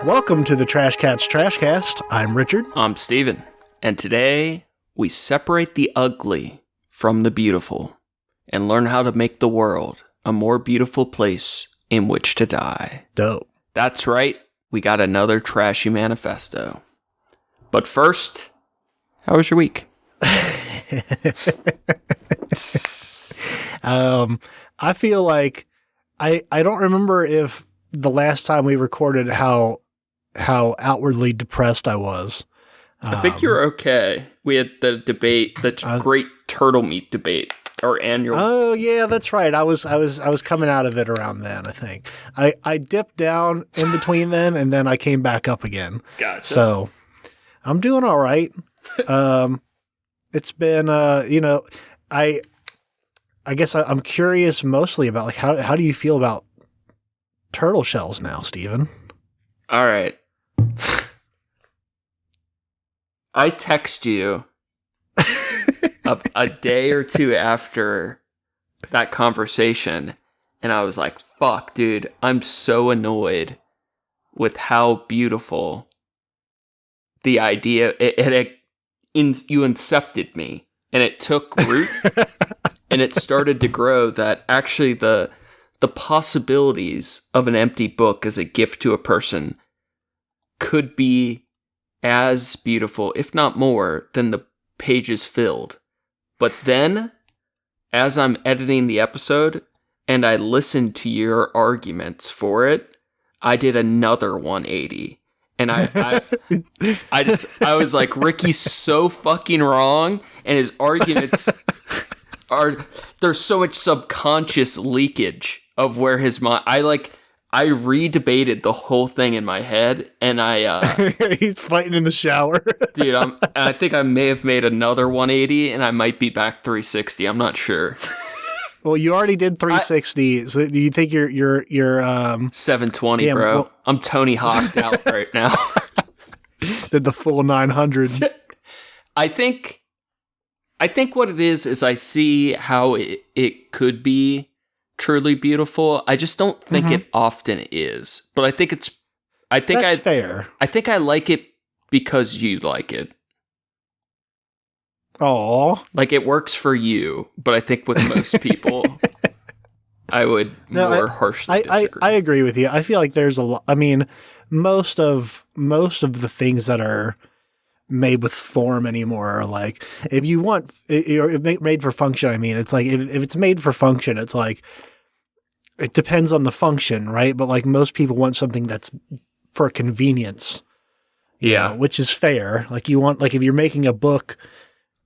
Welcome to the Trash Cats Trashcast. I'm Richard. I'm Steven. And today, we separate the ugly from the beautiful and learn how to make the world a more beautiful place in which to die. Dope. That's right, we got another trashy manifesto. But first, how was your week? I feel like I don't remember if the last time we recorded how outwardly depressed I was. I think you're okay. We had the debate, great turtle meat debate, our annual. Oh yeah, that's right. I was coming out of it around then. I think I dipped down in between then, and then I came back up again. Gotcha. So I'm doing all right. It's been I guess I'm curious mostly about like how do you feel about turtle shells now, Steven? All right. I text you a day or two after that conversation, and I was like, fuck, dude, I'm so annoyed with how beautiful the idea, you incepted me, and it took root, and it started to grow that actually the possibilities of an empty book as a gift to a person could be as beautiful, if not more, than the pages filled. But then, as I'm editing the episode, and I listened to your arguments for it, I did another 180. And I was like, Ricky's so fucking wrong, and his arguments there's so much subconscious leakage of where his mind. I re-debated the whole thing in my head, and he's fighting in the shower. Dude, I think I may have made another 180, and I might be back 360. I'm not sure. Well, you already did 360, so do you think you're 720, damn, bro? well, I'm Tony Hawked out right now. Did the full 900. I think what it is I see how it could be truly beautiful. I just don't think it often is. But I think that's fair. I think I like it because you like it. Aw. Like, it works for you, but I think with most people, I would more harshly disagree. I agree with you. I feel like there's a lot. I mean, most of the things that are made with form anymore are like, if you want made for function. I mean, it's like if it's made for function, it's like it depends on the function, right? But like most people want something that's for convenience, you know, which is fair. Like you want, like if you're making a book,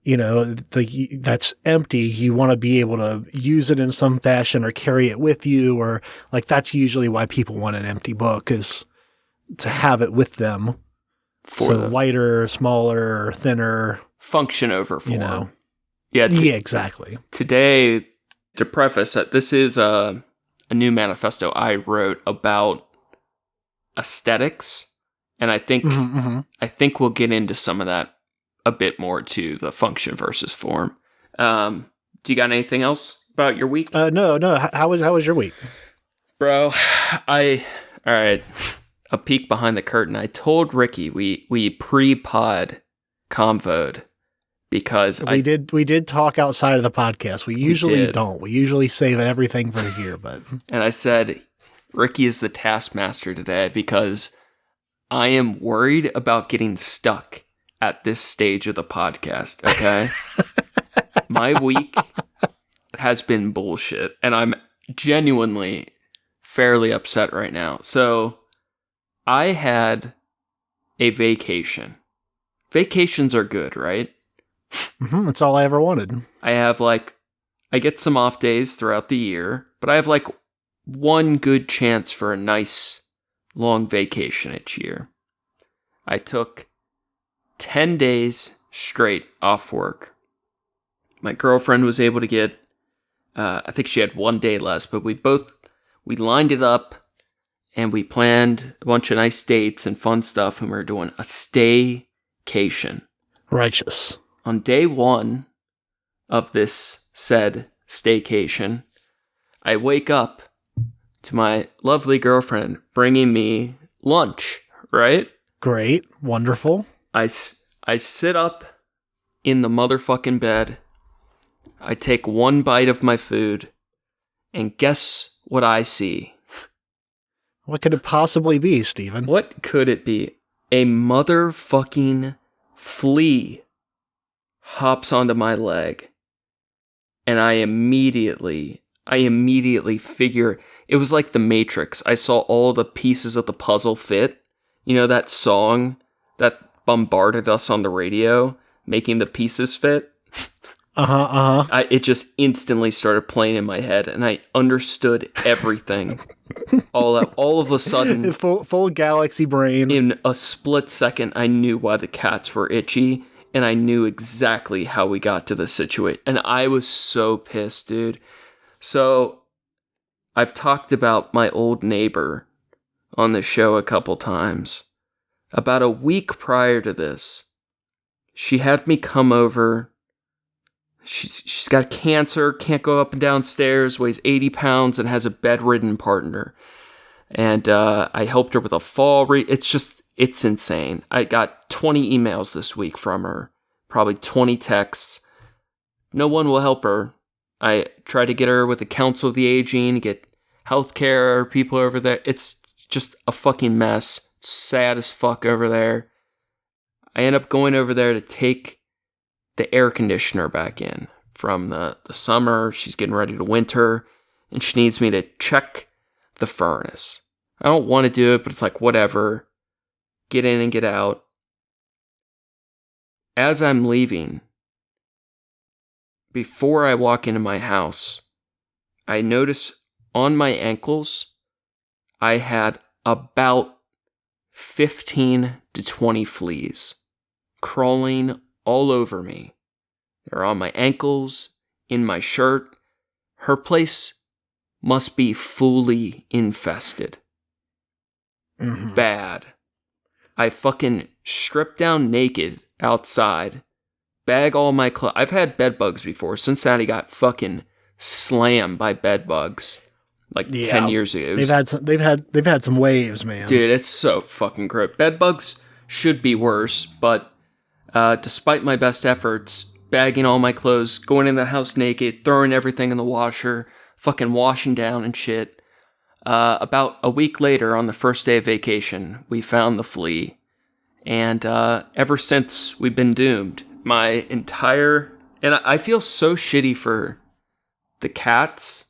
you know, that's empty, you want to be able to use it in some fashion or carry it with you, or like that's usually why people want an empty book, is to have it with them. Lighter, smaller, thinner. Function over form. You know. Yeah, exactly. Today, to preface that, this is a new manifesto I wrote about aesthetics, and I think I think we'll get into some of that a bit more too, the function versus form. Do you got anything else about your week? No. How was your week? Bro, all right. A peek behind the curtain. I told Ricky we pre-pod convoed because we did talk outside of the podcast. We usually don't. We usually save everything for here, but and I said Ricky is the taskmaster today because I am worried about getting stuck at this stage of the podcast, okay? My week has been bullshit, and I'm genuinely fairly upset right now. So I had a vacation. Vacations are good, right? That's all I ever wanted. I get some off days throughout the year, but I have like one good chance for a nice long vacation each year. I took 10 days straight off work. My girlfriend was able to get, I think she had 1 day less, but we lined it up and we planned a bunch of nice dates and fun stuff, and we were doing a staycation. Righteous. On day one of this said staycation, I wake up to my lovely girlfriend bringing me lunch, right? Great. Wonderful. I sit up in the motherfucking bed. I take one bite of my food, and guess what I see? What could it possibly be, Steven? What could it be? A motherfucking flea hops onto my leg, and I immediately figure it was like the Matrix. I saw all the pieces of the puzzle fit. You know that song that bombarded us on the radio, making the pieces fit? It just instantly started playing in my head, and I understood everything. all of a sudden, full galaxy brain. In a split second, I knew why the cats were itchy, and I knew exactly how we got to the situation. And I was so pissed, dude. So, I've talked about my old neighbor on the show a couple times. About a week prior to this, she had me come over. She's got cancer, can't go up and down stairs, weighs 80 pounds, and has a bedridden partner. And I helped her with a fall. It's insane. I got 20 emails this week from her, probably 20 texts. No one will help her. I try to get her with the Council of the Aging, get healthcare people over there. It's just a fucking mess. Sad as fuck over there. I end up going over there to take the air conditioner back in from the summer. She's getting ready to winter, and she needs me to check the furnace. I don't want to do it, but it's like, whatever. Get in and get out. As I'm leaving, before I walk into my house, I notice on my ankles, I had about 15 to 20 fleas crawling all over me. They're on my ankles, in my shirt. Her place must be fully infested. Mm-hmm. Bad. I fucking strip down naked outside, bag all my clothes. I've had bed bugs before. Cincinnati got fucking slammed by bed bugs like 10 years ago. They've had some waves, man. Dude, it's so fucking gross. Bed bugs should be worse, but despite my best efforts, bagging all my clothes, going in the house naked, throwing everything in the washer, fucking washing down and shit. About a week later, on the first day of vacation, we found the flea. And ever since, we've been doomed. And I feel so shitty for the cats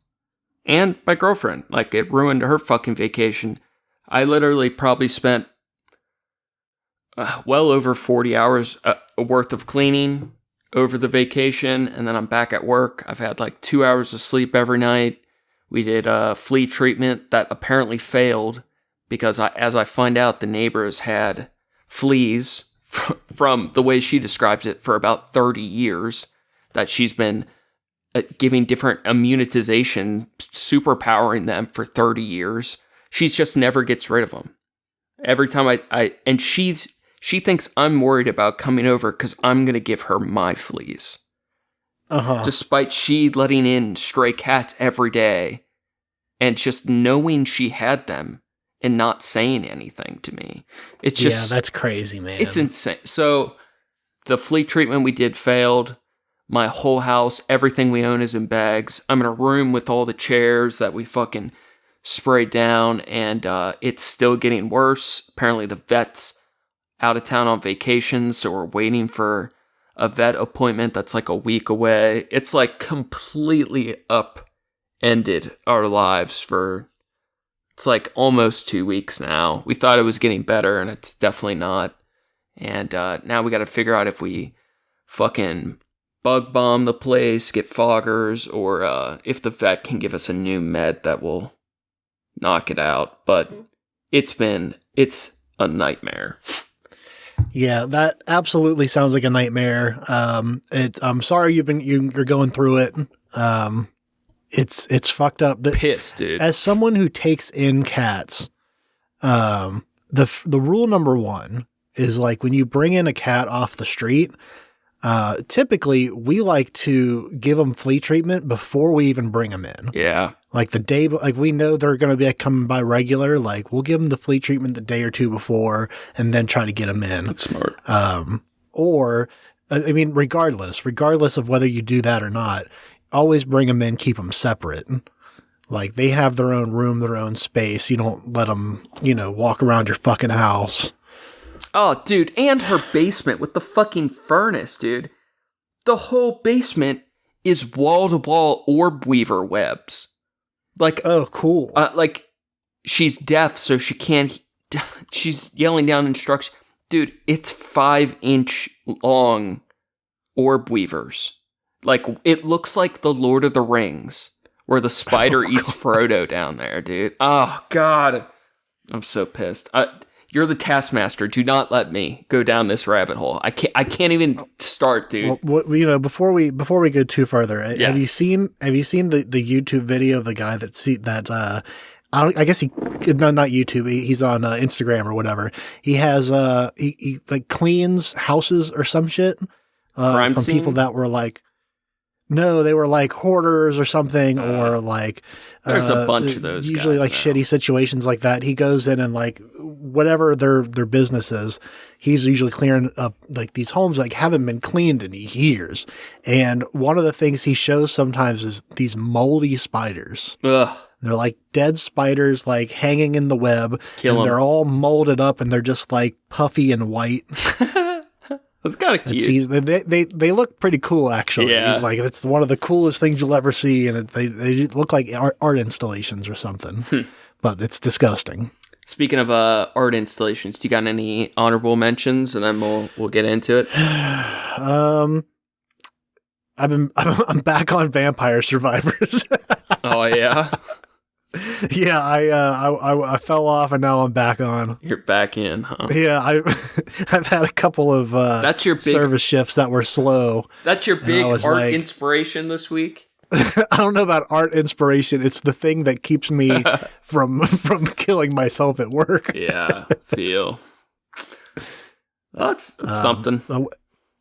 and my girlfriend. Like, it ruined her fucking vacation. I literally probably spent well over 40 hours worth of cleaning over the vacation, and then I'm back at work. I've had like 2 hours of sleep every night. We did a flea treatment that apparently failed because as I find out, the neighbors had fleas from the way she describes it for about 30 years that she's been giving different immunization, superpowering them for 30 years. She just never gets rid of them. Every time and she thinks I'm worried about coming over because I'm going to give her my fleas. Despite she letting in stray cats every day and just knowing she had them and not saying anything to me. It's just... Yeah, that's crazy, man. It's insane. So the flea treatment we did failed. My whole house, everything we own is in bags. I'm in a room with all the chairs that we fucking sprayed down, and it's still getting worse. Apparently the vet's out of town on vacation, so we're waiting for a vet appointment that's like a week away. It's like completely upended our lives for, it's like almost 2 weeks now. We thought it was getting better, and it's definitely not. And now we got to figure out if we fucking bug bomb the place, get foggers, or if the vet can give us a new med that will knock it out. But it's a nightmare. Yeah, that absolutely sounds like a nightmare. I'm sorry you're going through it. It's fucked up. Pissed, dude. As someone who takes in cats, the rule number one is like when you bring in a cat off the street, typically we like to give them flea treatment before we even bring them in. Yeah. Like the day, like we know they're going to be coming by regular. Like we'll give them the flea treatment the day or two before, and then try to get them in. That's smart. Or, I mean, regardless of whether you do that or not, always bring them in, keep them separate. Like they have their own room, their own space. You don't let them, walk around your fucking house. Oh, dude, and her basement with the fucking furnace, dude. The whole basement is wall-to-wall orb weaver webs. Like, oh, cool. Like, she's deaf, so she can't. She's yelling down instructions. Dude, it's 5-inch long orb weavers. Like, it looks like the Lord of the Rings, where the spider eats Frodo down there, dude. Oh, God. I'm so pissed. You're the taskmaster. Do not let me go down this rabbit hole. I can't even start, dude. Well, before we go too further, yes. have you seen the YouTube video of the guy I guess not YouTube. He's on Instagram or whatever. He has he like cleans houses or some shit Crime from scene? people that were like. No, they were like hoarders or something, or like there's a bunch of those. Usually, guys like now. shitty situations like that. He goes in and like whatever their business is, he's usually clearing up like these homes like haven't been cleaned in years. And one of the things he shows sometimes is these moldy spiders. Ugh. They're like dead spiders, like hanging in the web. Kill 'em. They're all molded up, and they're just like puffy and white. That's kind of cute. They look pretty cool, actually. Yeah. He's like, it's one of the coolest things you'll ever see, and they look like art installations or something. But it's disgusting. Speaking of art installations, do you got any honorable mentions, and then we'll get into it? I'm back on Vampire Survivors. Oh yeah. Yeah, I fell off and now I'm back on. You're back in, huh? Yeah, I've had a couple of that's your big service shifts that were slow. That's your big art inspiration this week? I don't know about art inspiration. It's the thing that keeps me from killing myself at work. Yeah, feel. That's something.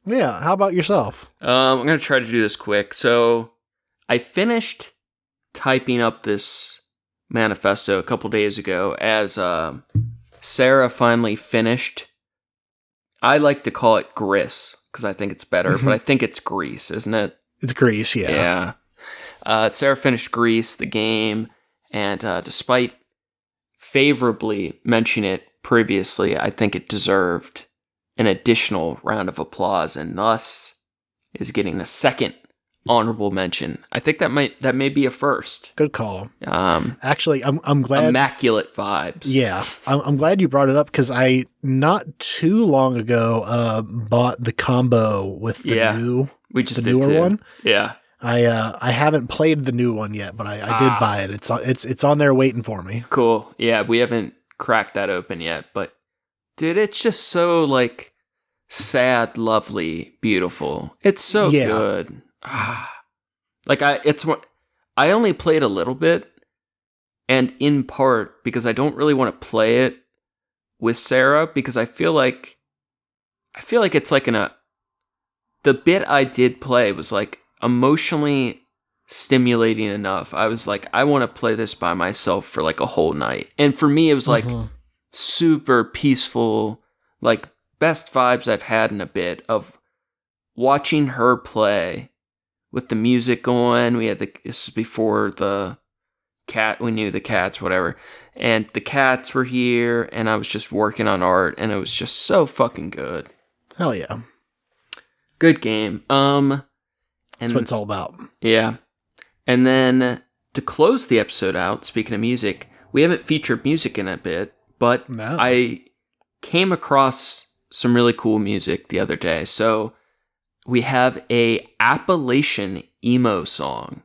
Yeah, how about yourself? I'm going to try to do this quick. So, I finished typing up this manifesto a couple days ago as Sarah finally finished. I like to call it Gris because I think it's better, but I think it's Grease, isn't it? It's Grease, yeah. Yeah. Sarah finished Grease, the game, and despite favorably mentioning it previously, I think it deserved an additional round of applause, and thus is getting a second honorable mention. I think that may be a first. Good call. Actually, I'm glad. Immaculate vibes. Yeah, I'm glad you brought it up because I not too long ago bought the combo with the newer one. Yeah. I haven't played the new one yet, but I did buy it. It's on there waiting for me. Cool. Yeah, we haven't cracked that open yet, but dude, it's just so like sad, lovely, beautiful. It's so good. Like I only played a little bit, and in part because I don't really want to play it with Sarah because I feel like it's like the bit I did play was like emotionally stimulating enough. I was like, I want to play this by myself for like a whole night. And for me, it was like super peaceful, like best vibes I've had in a bit of watching her play with the music going. This is before we knew the cats, whatever. And the cats were here, and I was just working on art, and it was just so fucking good. Hell yeah. Good game. That's what it's all about. Yeah. And then to close the episode out, speaking of music, we haven't featured music in a bit, but No. I came across some really cool music the other day. So we have a Appalachian emo song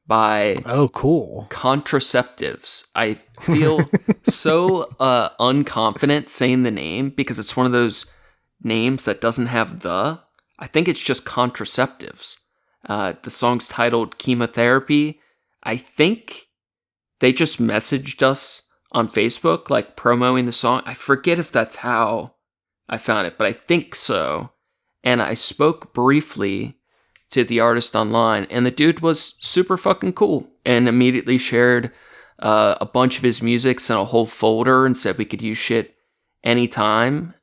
by cool Contraceptives. I feel so unconfident saying the name because it's one of those names that doesn't have the. I think it's just Contraceptives. The song's titled Chemotherapy. I think they just messaged us on Facebook, like promoting the song. I forget if that's how I found it, but I think so. And I spoke briefly to the artist online, and the dude was super fucking cool and immediately shared a bunch of his musics in a whole folder and said we could use shit anytime.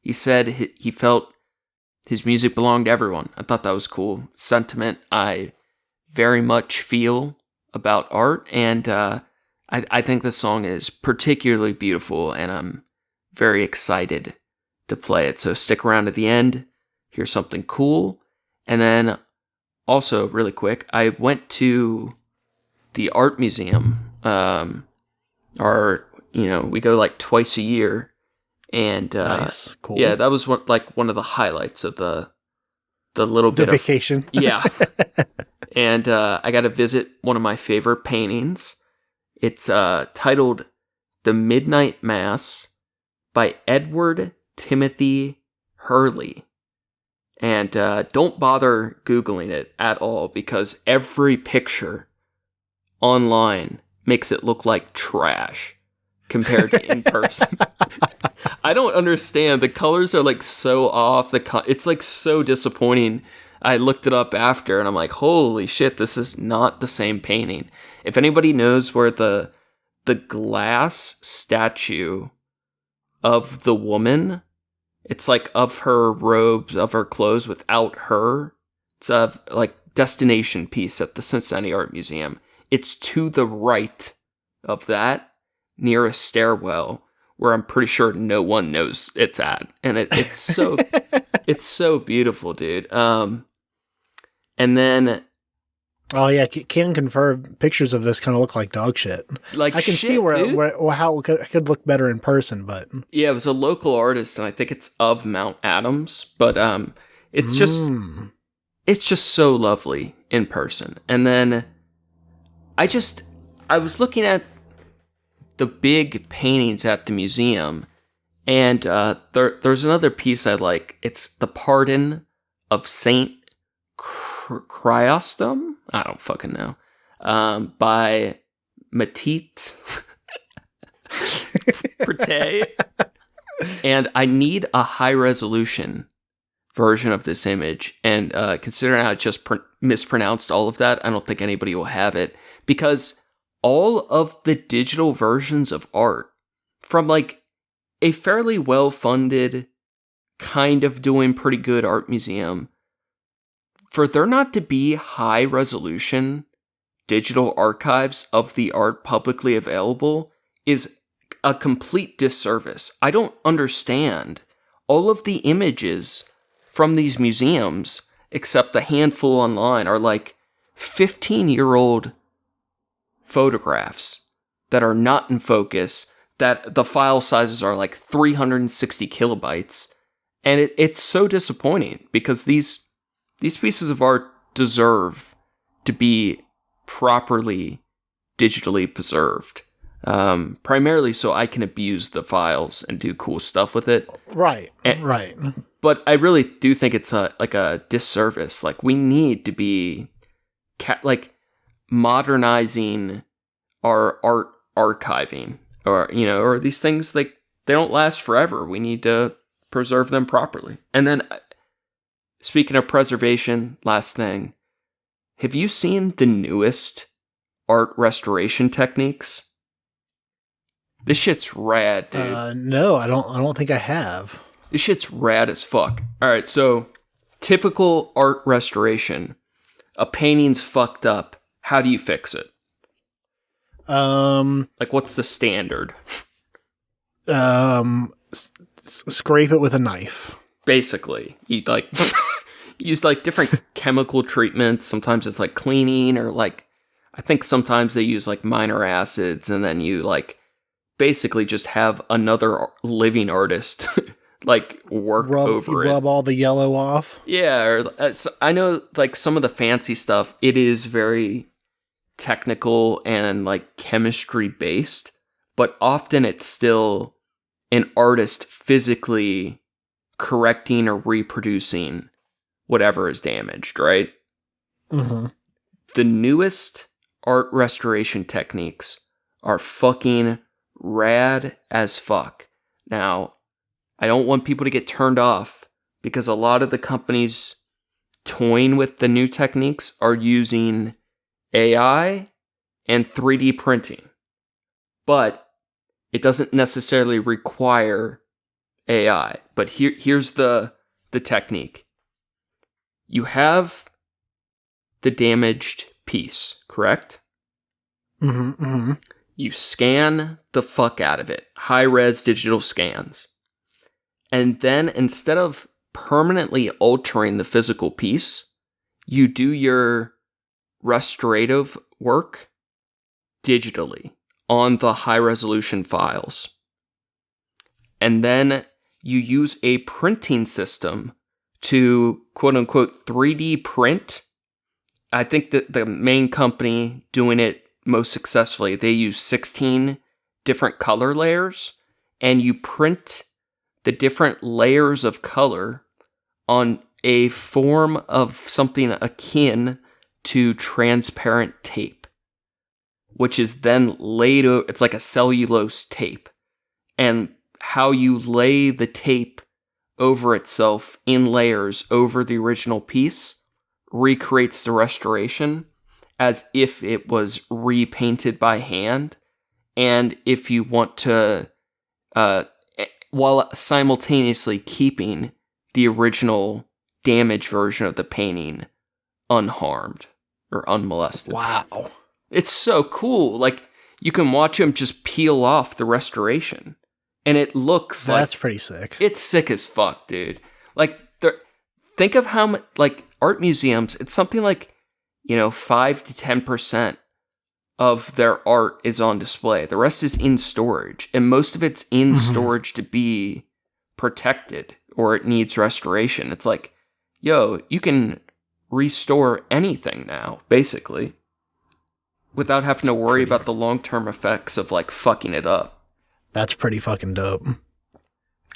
He said he felt his music belonged to everyone. I thought that was cool. Sentiment I very much feel about art, and I think the song is particularly beautiful, and I'm very excited to play it. So stick around to the end, hear something cool, and then also really quick, I went to the art museum. We go like twice a year, and Nice, cool. yeah, that was one of the highlights of the little bit The vacation. Yeah. And I got to visit one of my favorite paintings. It's titled "The Midnight Mass" by Edward Timothy Hurley. And don't bother Googling it at all, because every picture online makes it look like trash compared to in person. I don't understand. The colors are like so off. It's like so disappointing. I looked it up after and I'm like, holy shit, this is not the same painting. If anybody knows where the glass statue of the woman, it's like of her robes, of her clothes without her. It's a like destination piece at the Cincinnati Art Museum. It's to the right of that, near a stairwell where I'm pretty sure no one knows it's at. And it's so it's so beautiful, dude. And then Oh yeah, can confirm pictures of this kind of look like dog shit. like I can shit, see dude. how it could look better in person, but Yeah, it was a local artist, and I think it's of Mount Adams. But it's just so lovely in person. And then I was looking at the big paintings at the museum, and there's another piece I like. It's The Pardon of Saint Chrysostom. I don't fucking know. By Matisse Prete. And I need a high resolution version of this image. And considering I just mispronounced all of that, I don't think anybody will have it, because all of the digital versions of art from like a fairly well-funded, kind of doing pretty good art museum, for there not to be high resolution digital archives of the art publicly available is a complete disservice. I don't understand. All of the images from these museums, except the handful online, are like 15-year-old photographs that are not in focus, that the file sizes are like 360 kilobytes. And it's so disappointing, because these pieces of art deserve to be properly digitally preserved, primarily so I can abuse the files and do cool stuff with it. right. But I really do think it's a disservice. Like, we need to be modernizing our art archiving, or these things, like, they don't last forever. We need to preserve them properly. And then, speaking of preservation, last thing, have you seen the newest art restoration techniques? This shit's rad, dude. No, I don't think I have. This shit's rad as fuck. Alright, so typical art restoration. A painting's fucked up. How do you fix it? Like, what's the standard? Scrape it with a knife. Basically, you like use like different chemical treatments. Sometimes it's like cleaning, or like, I think sometimes they use like minor acids, and then you like basically just have another living artist like work over it. Rub all the yellow off. Yeah, or I know like some of the fancy stuff, it is very technical and like chemistry based, but often it's still an artist physically correcting or reproducing whatever is damaged, right? Mm-hmm. The newest art restoration techniques are fucking rad as fuck. Now, I don't want people to get turned off because a lot of the companies toying with the new techniques are using AI and 3D printing. But it doesn't necessarily require AI. But here's the technique. You have the damaged piece, correct? Mm-hmm, mm-hmm. You scan the fuck out of it. High-res digital scans. And then instead of permanently altering the physical piece, you do your restorative work digitally on the high-resolution files. And then you use a printing system to quote-unquote 3D print. I think that the main company doing it most successfully, they use 16 different color layers, and you print the different layers of color on a form of something akin to transparent tape, which is then laid over. It's like a cellulose tape. And how you lay the tape over itself in layers over the original piece recreates the restoration as if it was repainted by hand. And if you want to, while simultaneously keeping the original damaged version of the painting unharmed or unmolested. Wow. It's so cool. Like, you can watch him just peel off the restoration. And it looks That's pretty sick. It's sick as fuck, dude. Like, think of how much, like, art museums, it's something like, 5 to 10% of their art is on display. The rest is in storage. And most of it's in storage to be protected, or it needs restoration. It's like, yo, you can restore anything now, basically, without having to worry about the long-term effects of, like, fucking it up. That's pretty fucking dope.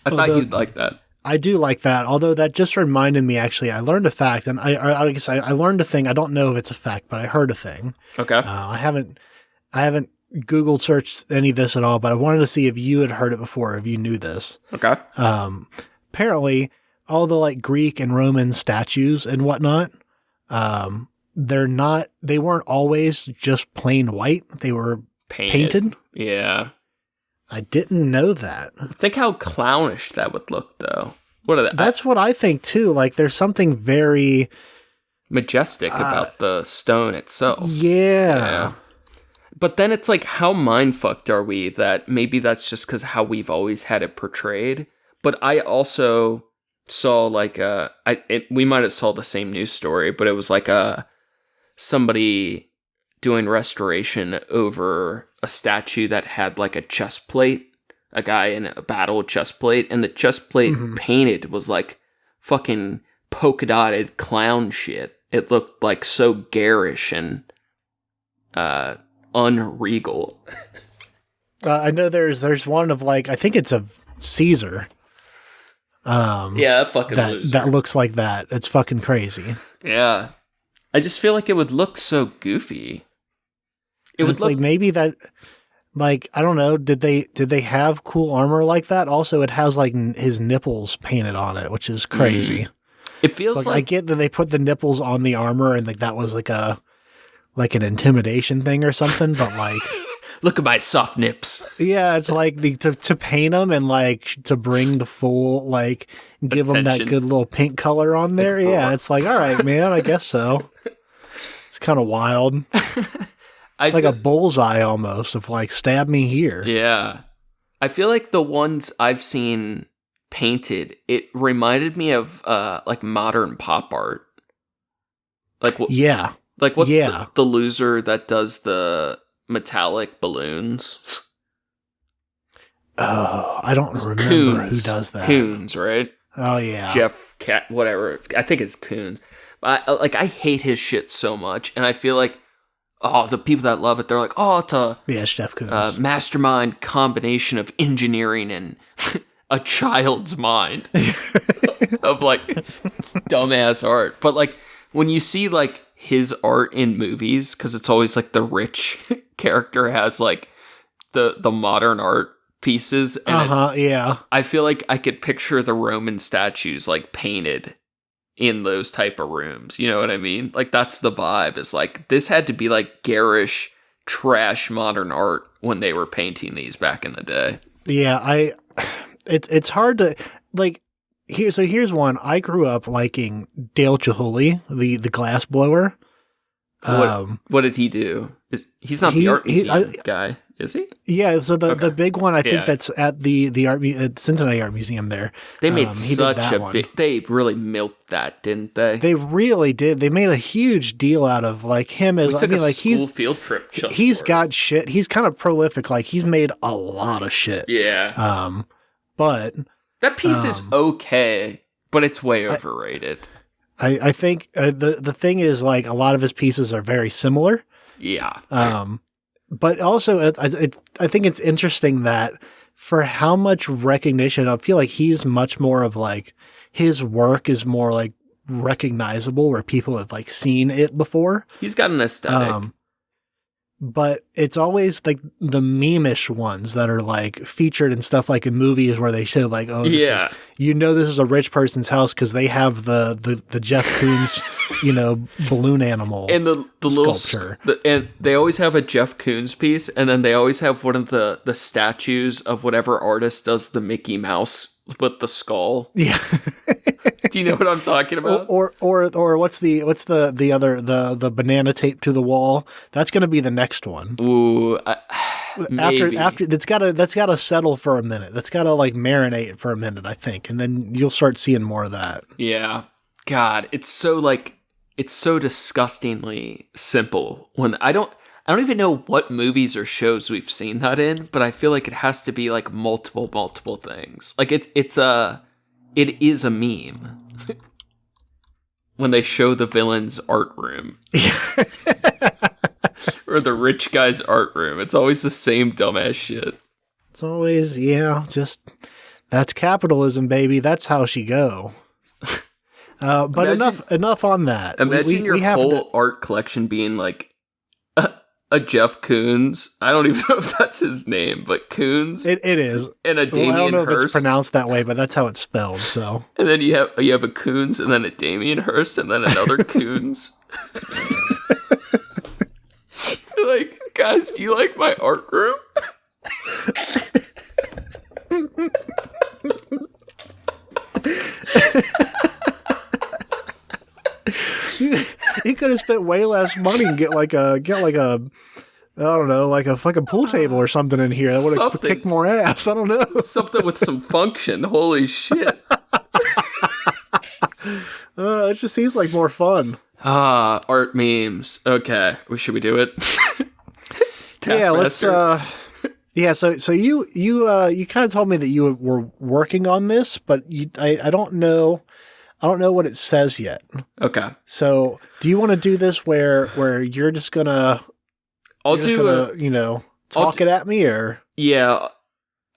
I thought you'd like that. I do like that, although that just reminded me, actually, I learned a fact, and I guess I learned a thing. I don't know if it's a fact, but I heard a thing. Okay. I haven't Google searched any of this at all, but I wanted to see if you had heard it before, if you knew this. Okay. Apparently, all the like Greek and Roman statues and whatnot, they weren't always just plain white. They were painted. Yeah. I didn't know that. Think how clownish that would look, though. That's what I think, too. Like, there's something very majestic about the stone itself. Yeah. But then it's like, how mind-fucked are we that maybe that's just because how we've always had it portrayed? But I also saw, like, we might have saw the same news story, but it was like somebody doing restoration over a statue that had like a chest plate, a guy in a battle chest plate, and the chest plate painted was like fucking polka dotted clown shit. It looked like so garish and unregal. I know there's one of like, I think it's of Caesar. Yeah, fucking loser. That looks like that. It's fucking crazy. Yeah. I just feel like it would look so goofy. It would look like maybe that, like, I don't know. Did they have cool armor like that? Also, it has like his nipples painted on it, which is crazy. It feels like I get that they put the nipples on the armor and like that was like an intimidation thing or something, but like, look at my soft nips. Yeah, it's like to paint them and like to bring the full like give them that good little pink color on there. Yeah, it's like, all right, man, I guess so. It's kind of wild. It's like a bullseye almost of like, stab me here. Yeah. I feel like the ones I've seen painted, it reminded me of like modern pop art. Like what? Yeah. Like what's the loser that does the metallic balloons? Oh, I don't remember who does that. Koons, right? Oh yeah. Jeff Cat, whatever. I think it's Koons. But I hate his shit so much, and I feel like the people that love it, they're like, it's a Jeff Koons. Mastermind combination of engineering and a child's mind of like dumbass art. But like when you see like his art in movies, because it's always like the rich character has like the modern art pieces, and Yeah. I feel like I could picture the Roman statues like painted in those type of rooms. You know what I mean? Like that's the vibe. It's like this had to be like garish, trash modern art when they were painting these back in the day. Yeah, it's hard to like here's one. I grew up liking Dale Chihuly, the glass blower. What did he do? He's not the art museum guy, is he? Yeah, so the big one I think that's at the Cincinnati Art Museum there. They made such a big. They really milked that, didn't they? They really did. They made a huge deal out of like him as school field trip. He's got shit. He's kind of prolific. Like he's made a lot of shit. Yeah. But that piece is okay, but it's way overrated. I think the thing is like a lot of his pieces are very similar. Yeah. But also I think it's interesting that for how much recognition, I feel like he's much more of like his work is more like recognizable where people have like seen it before. He's got an aesthetic. But it's always like the meme-ish ones that are like featured in stuff like in movies where they show like, oh, this is a rich person's house because they have the Jeff Koons, balloon animal and the sculpture. And they always have a Jeff Koons piece, and then they always have one of the statues of whatever artist does the Mickey Mouse with the skull. Yeah. Do you know what I'm talking about? Or what's the other the banana tape to the wall? That's going to be the next one. Ooh, after that's got to settle for a minute. That's got to like marinate for a minute, I think, and then you'll start seeing more of that. Yeah. God, it's so disgustingly simple. When I don't even know what movies or shows we've seen that in, but I feel like it has to be like multiple things. Like it is a meme. When they show the villain's art room. Or the rich guy's art room. It's always the same dumbass shit. It's always, just that's capitalism, baby. That's how she go. But enough on that. Imagine your whole art collection being like a Jeff Koons. I don't even know if that's his name, but Koons. It is. And a Damien Hirst. I don't know if it's pronounced that way, but that's how it's spelled. So. And then you have a Koons, and then a Damien Hirst, and then another Koons. Like, guys, do you like my art room? You could have spent way less money and get like a I don't know, like a fucking pool table or something in here. That would have kicked more ass. I don't know. Something with some function. Holy shit. It just seems like more fun. Art memes. Okay. Should we do it? Yeah, let's so you kind of told me that you were working on this, but I don't know what it says yet. Okay. So, do you want to do this where you're just gonna talk it at me, or yeah?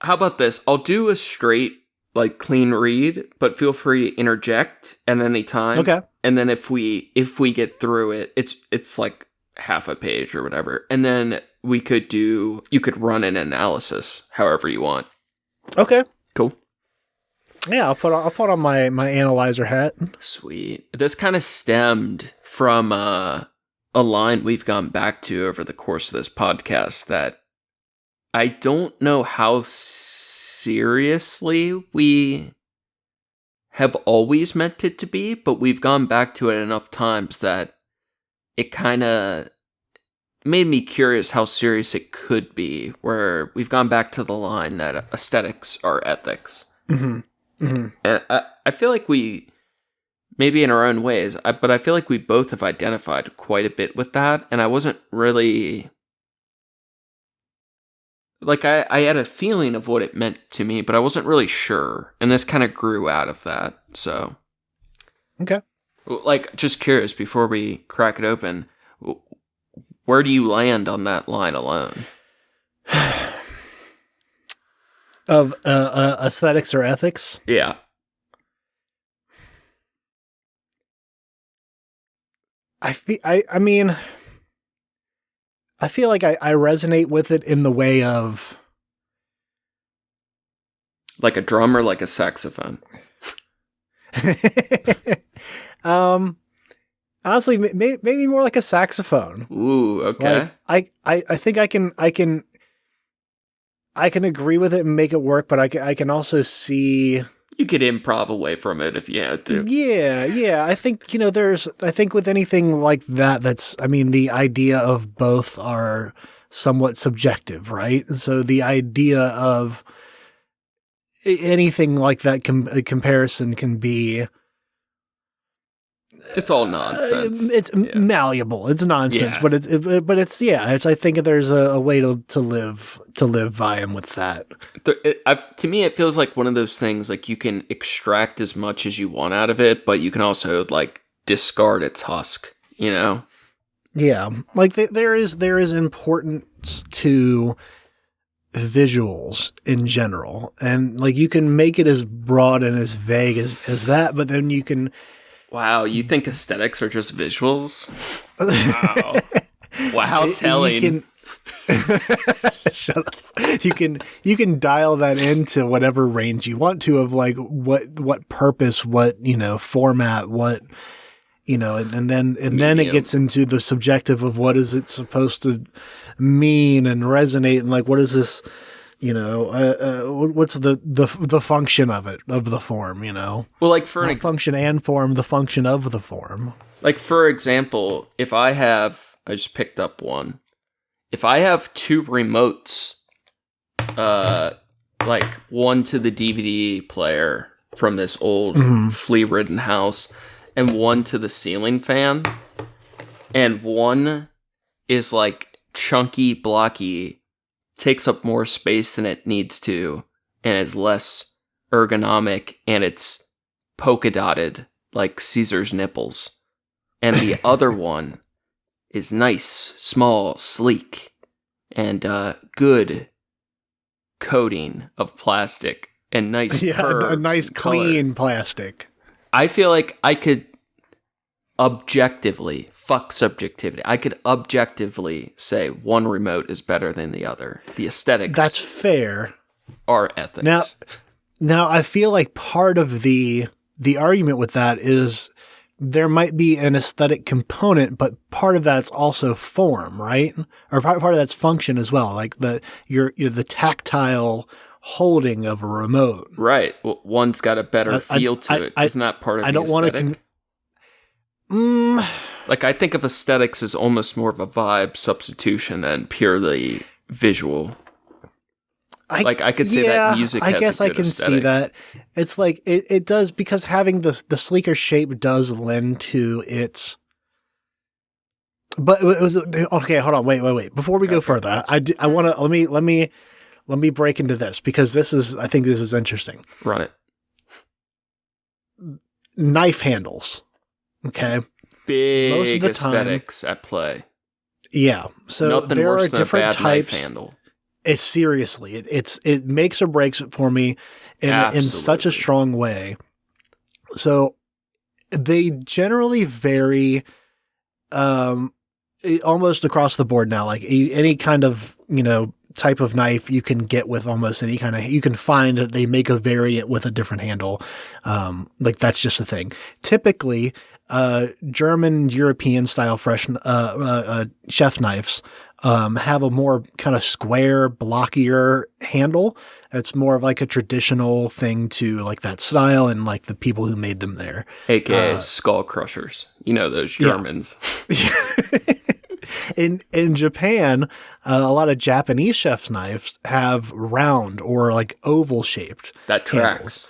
How about this? I'll do a straight like clean read, but feel free to interject at any time. Okay. And then if we get through it, it's like half a page or whatever, and then you could run an analysis however you want. Okay. Cool. Yeah, I'll put on my analyzer hat. Sweet. This kind of stemmed from a line we've gone back to over the course of this podcast that I don't know how seriously we have always meant it to be, but we've gone back to it enough times that it kind of made me curious how serious it could be, where we've gone back to the line that aesthetics are ethics. Mm-hmm. Mm-hmm. And I feel like we, maybe in our own ways, but I feel like we both have identified quite a bit with that, and I wasn't really... Like, I had a feeling of what it meant to me, but I wasn't really sure, and this kind of grew out of that, so... Okay. Like, just curious, before we crack it open, where do you land on that line alone? Of aesthetics or ethics? Yeah. I feel like I resonate with it in the way of Like a drum or like a saxophone? Honestly, maybe more like a saxophone. Ooh, okay. Like I think I can agree with it and make it work, but I can also see. You could improv away from it if you had to. Yeah. I think, I think with anything like that, I mean, the idea of both are somewhat subjective, right? So the idea of anything like that comparison can be. It's all nonsense. It's malleable. It's nonsense, but it's. I think there's a way to live by him with that. To me, it feels like one of those things. Like you can extract as much as you want out of it, but you can also like discard its husk. You know? Yeah, like there is importance to visuals in general, and like you can make it as broad and as vague as that, but then you can. Wow, you think aesthetics are just visuals? Wow. Wow, telling. Shut up. You can dial that into whatever range you want to of like what purpose, what, format, what, and then it gets into the subjective of what is it supposed to mean and resonate, and like what is this, what's the function of it, of the form, Well, like for an function and form, the function of the form. Like for example, I just picked up one. If I have two remotes, like one to the DVD player from this old flea-ridden house, and one to the ceiling fan, and one is like chunky, blocky, takes up more space than it needs to, and is less ergonomic, and it's polka dotted like Caesar's nipples. And the other one is nice, small, sleek, and good coating of plastic and nice curves. A nice clean plastic. I feel like I could objectively, fuck subjectivity, I could objectively say one remote is better than the other. The aesthetics. That's fair. Are ethics. Now I feel like part of the argument with that is there might be an aesthetic component, but part of that's also form, right? Or part of that's function as well, like the tactile holding of a remote. Right. Well, one's got a better feel to it. Isn't that part of the aesthetic? Like, I think of aesthetics as almost more of a vibe substitution than purely visual. I could say that music has a good aesthetic. I guess I can see that. It's like, it does, because having the sleeker shape does lend to its... But it was... Okay, hold on, wait. Before we go further, I want to... Let me break into this, because I think this is interesting. Run it. Knife handles. Okay. Big most of the aesthetics at play. Yeah. So nothing there worse are than different a bad types. Knife handle. It's seriously, it makes or breaks it for me in such a strong way. So they generally vary, almost across the board now. Like any kind of, type of knife you can get with almost any kind of, you can find that they make a variant with a different handle. Like that's just a thing. Typically, German European style chef knives have a more kind of square, blockier handle. It's more of like a traditional thing to like that style and like the people who made them there. AKA skull crushers. Those Germans. Yeah. In Japan, a lot of Japanese chef's knives have round or like oval shaped. That tracks.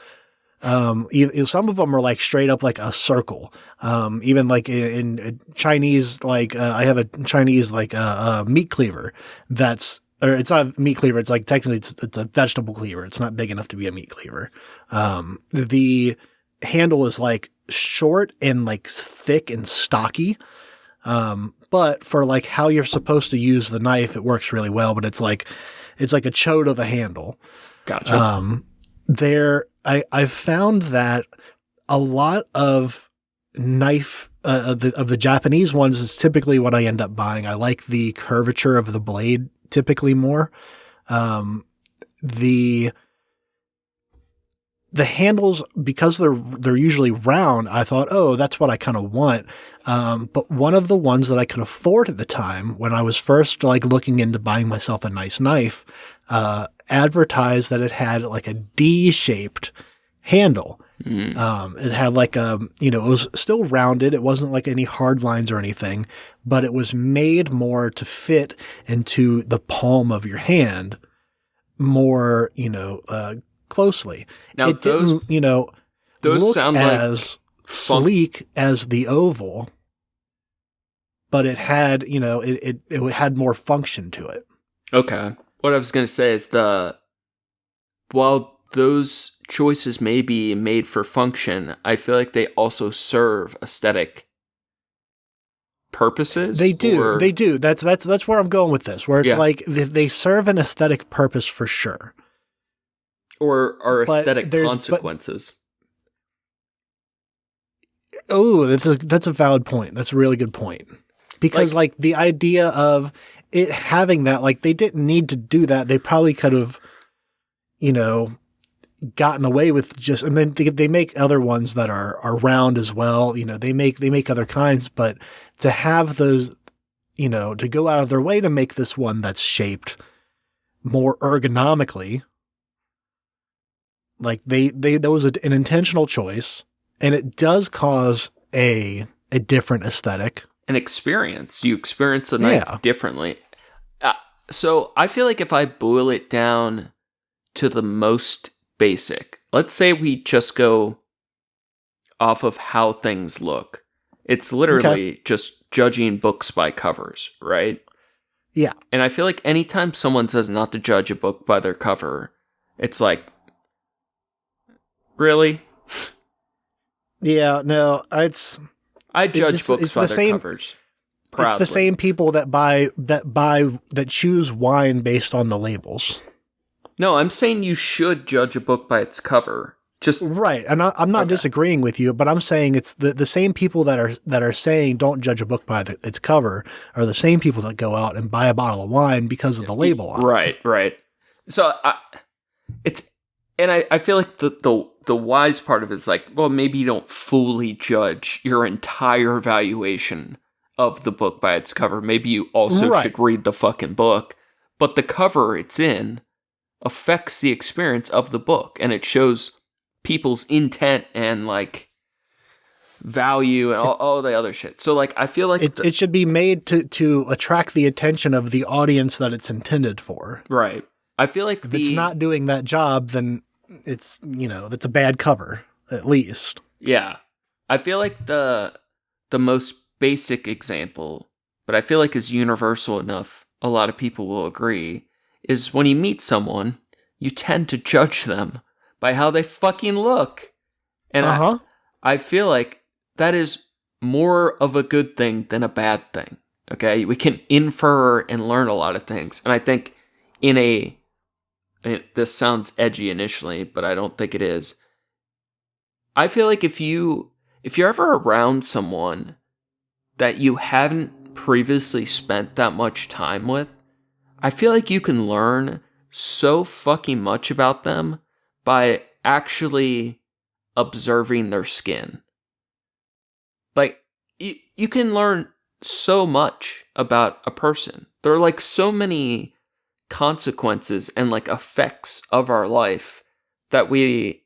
Some of them are like straight up like a circle. Even like in Chinese, like I have a Chinese like meat cleaver or it's not a meat cleaver. It's like technically it's a vegetable cleaver. It's not big enough to be a meat cleaver. The handle is like short and like thick and stocky. But for like how you're supposed to use the knife, it works really well, but it's like a chode of a handle. Gotcha. I've found that a lot of knife, of the Japanese ones is typically what I end up buying. I like the curvature of the blade typically more. The the handles, because they're usually round, I thought, oh, that's what I kind of want. But one of the ones that I could afford at the time, when I was first like looking into buying myself a nice knife, advertised that it had like a D-shaped handle. It had like it was still rounded. It wasn't like any hard lines or anything, but it was made more to fit into the palm of your hand more, closely. Now It those didn't, those look sound as like sleek as the oval, but it had, it had more function to it. Okay. What I was going to say is while those choices may be made for function, I feel like they also serve aesthetic purposes. They do. That's where I'm going with this, where it's like they serve an aesthetic purpose for sure. Or are But aesthetic consequences. That's a valid point. That's a really good point. Because like the idea of it having that, like they didn't need to do that. They probably could have, gotten away with just, and then they make other ones that are round as well. They make other kinds, but to have those, to go out of their way to make this one that's shaped more ergonomically, like that was an intentional choice, and it does cause a different aesthetic. An experience. You experience the knife differently. So I feel like if I boil it down to the most basic, let's say we just go off of how things look. It's literally just judging books by covers, right? Yeah. And I feel like anytime someone says not to judge a book by their cover, it's like, really? Yeah, no, I judge books by their covers. Proudly. It's the same people that choose wine based on the labels. No, I'm saying you should judge a book by its cover. Just right, and I'm not disagreeing with you, but I'm saying it's the same people that are saying don't judge a book by its cover are the same people that go out and buy a bottle of wine because of the label on it. Right. So I feel like the wise part of it is like, well, maybe you don't fully judge your entire valuation of the book by its cover. Maybe you also should read the fucking book, but the cover it's in affects the experience of the book, and it shows people's intent and like value and all the other shit. So like I feel like it should be made to attract the attention of the audience that it's intended for. Right. I feel like if it's not doing that job, then it's it's a bad cover, at least. Yeah. I feel like the most basic example, but I feel like is universal enough, a lot of people will agree, is when you meet someone, you tend to judge them by how they fucking look. And I feel like that is more of a good thing than a bad thing. Okay? We can infer and learn a lot of things. And I think this sounds edgy initially, but I don't think it is. I feel like if you're ever around someone that you haven't previously spent that much time with, I feel like you can learn so fucking much about them by actually observing their skin. Like, you can learn so much about a person. There are like so many consequences and like effects of our life that we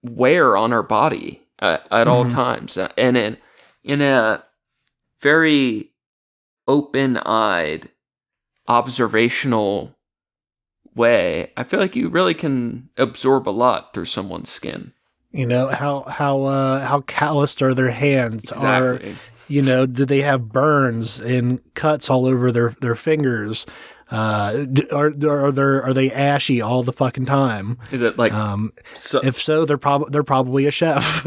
wear on our body at all times. And in a very open-eyed, observational way, I feel like you really can absorb a lot through someone's skin. How calloused are their hands? Exactly. Do they have burns and cuts all over their fingers? Are they ashy all the fucking time? Is it like if so, they're probably a chef.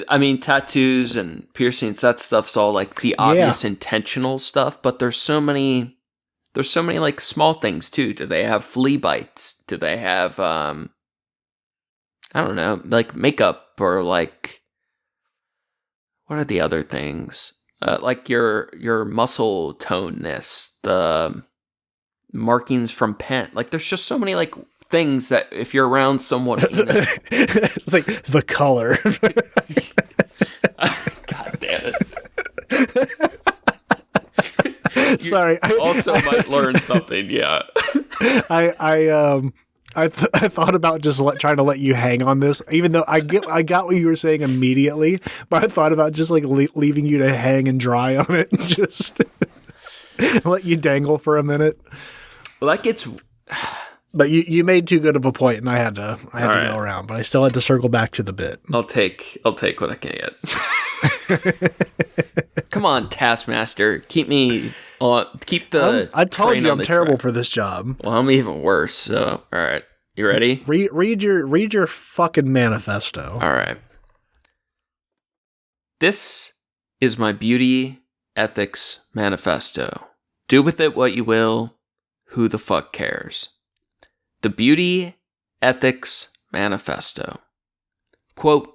I mean, tattoos and piercings, that stuff's all like the obvious intentional stuff, but there's so many like small things too. Do they have flea bites? Do they have I don't know, like makeup, or like what are the other things? Like your muscle toneness, the markings from pen. Like there's just so many like things that if you're around someone, it's like the color. God damn it. Sorry. I also might learn something. Yeah. I thought about just trying to let you hang on this, even though I got what you were saying immediately, but I thought about just like leaving you to hang and dry on it and just let you dangle for a minute. Like it's. But you made too good of a point, and I had to go around, but I still had to circle back to the bit. I'll take what I can get. Come on, Taskmaster, keep me on. Keep the. I told you I'm terrible for this job. Well, I'm even worse. So, all right, you ready? Read your fucking manifesto. All right. This is my beauty ethics manifesto. Do with it what you will. Who the fuck cares? The Beauty Ethics Manifesto. Quote,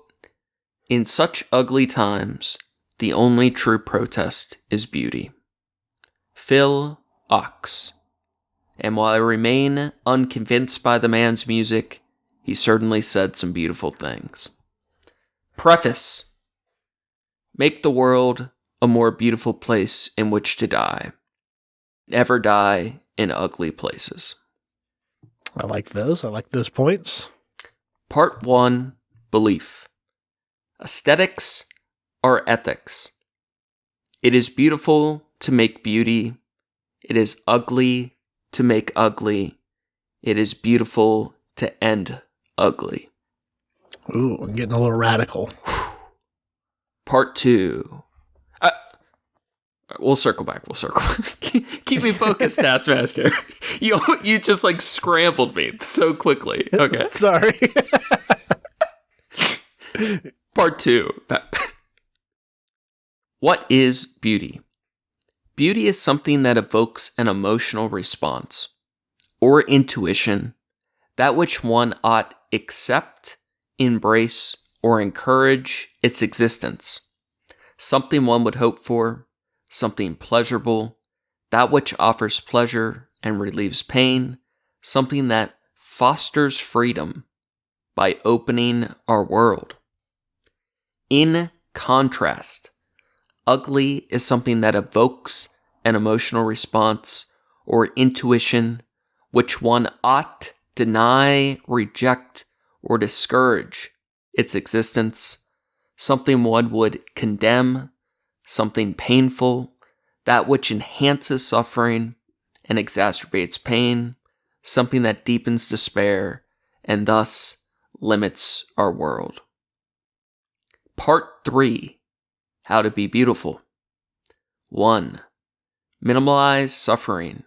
in such ugly times, the only true protest is beauty. Phil Ox. And while I remain unconvinced by the man's music, he certainly said some beautiful things. Preface. Make the world a more beautiful place in which to die. Never die in ugly places. I like those. I like those points. Part 1, Belief. Aesthetics are ethics. It is beautiful to make beauty. It is ugly to make ugly. It is beautiful to end ugly. Ooh, I'm getting a little radical. Part 2. We'll circle back. Keep me focused, Taskmaster. You just like scrambled me so quickly. Okay. Sorry. Part 2. What is beauty? Beauty is something that evokes an emotional response or intuition, that which one ought accept, embrace, or encourage its existence. Something one would hope for, something pleasurable, that which offers pleasure and relieves pain, something that fosters freedom by opening our world. In contrast, ugly is something that evokes an emotional response or intuition which one ought deny, reject, or discourage its existence, something one would condemn, something painful, that which enhances suffering and exacerbates pain, something that deepens despair and thus limits our world. Part 3. How to be beautiful. 1. Minimize suffering.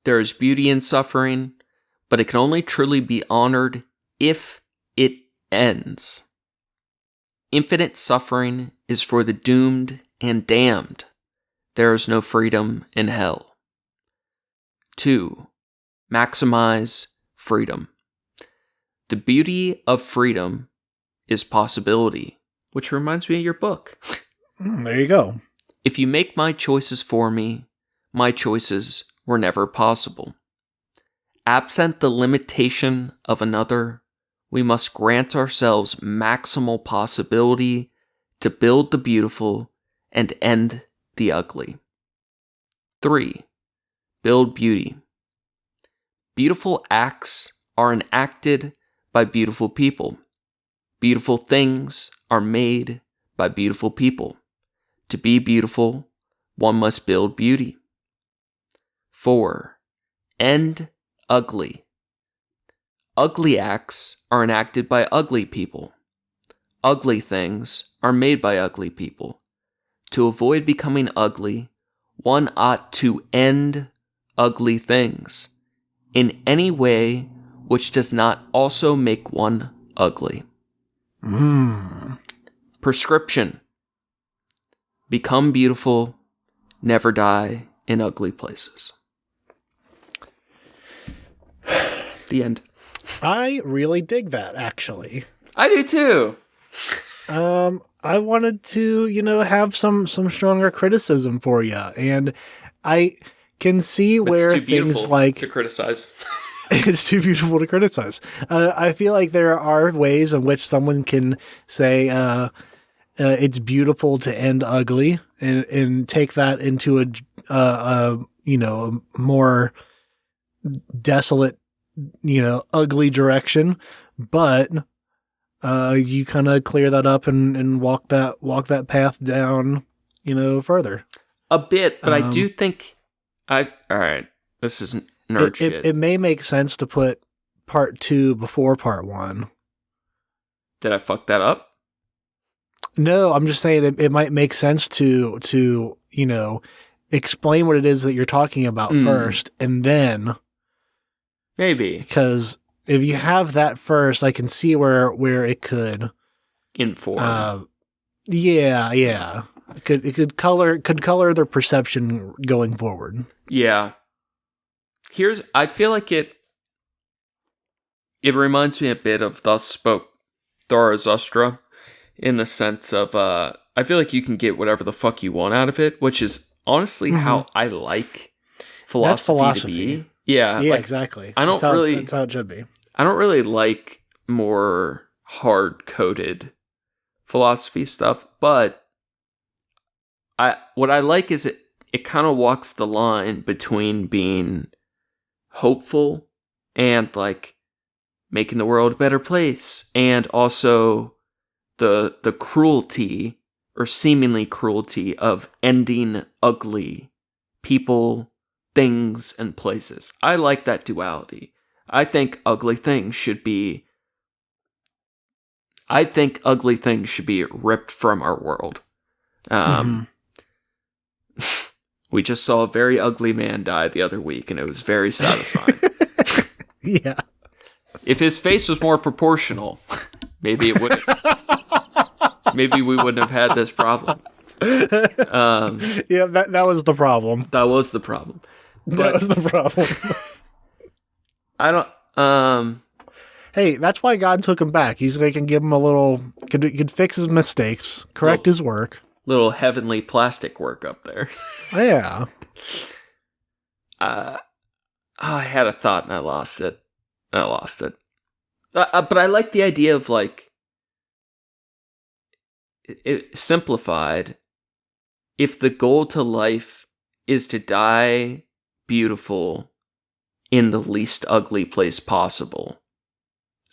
There is beauty in suffering, but it can only truly be honored if it ends. Infinite suffering is for the doomed and damned. There is no freedom in hell. 2. Maximize freedom. The beauty of freedom is possibility, which reminds me of your book. There you go. If you make my choices for me, my choices were never possible. Absent the limitation of another, we must grant ourselves maximal possibility to build the beautiful and end the ugly. 3. Build beauty. Beautiful acts are enacted by beautiful people. Beautiful things are made by beautiful people. To be beautiful, one must build beauty. 4. End ugly. Ugly acts are enacted by ugly people. Ugly things are made by ugly people. To avoid becoming ugly, one ought to end ugly things in any way which does not also make one ugly. Prescription. Become beautiful, never die in ugly places. The end. I really dig that, actually. I do too. I wanted to, have some stronger criticism for you, and I can see It's where too things beautiful like to criticize. It's too beautiful to criticize. I feel like there are ways in which someone can say it's beautiful to end ugly and take that into a more desolate, ugly direction. But you kind of clear that up and walk that path down, further. A bit, but I do think all right, this is nerd shit. It may make sense to put part 2 before part 1. Did I fuck that up? No, I'm just saying it might make sense to explain what it is that you're talking about first, and then maybe, because if you have that first, I can see where it could inform. Yeah. It could color their perception going forward. Yeah. I feel like it reminds me a bit of Thus Spoke Zarathustra, in the sense of I feel like you can get whatever the fuck you want out of it, which is honestly how I like philosophy to be. Yeah, exactly. That's how it should be. I don't really like more hard-coded philosophy stuff, but what I like is it kind of walks the line between being hopeful and like making the world a better place, and also the cruelty or seemingly cruelty of ending ugly people, things, and places. I like that duality. I think ugly things should be ripped from our world. We just saw a very ugly man die the other week, and it was very satisfying. Yeah. If his face was more proportional, maybe it wouldn't. Maybe we wouldn't have had this problem. Yeah, that was the problem. That was the problem. That was the problem. I don't. Hey, that's why God took him back. He's like, can give him a little, could fix his mistakes, correct his work. Little heavenly plastic work up there. Yeah. I had a thought and I lost it. But I like the idea of like it simplified. If the goal to life is to die beautiful in the least ugly place possible,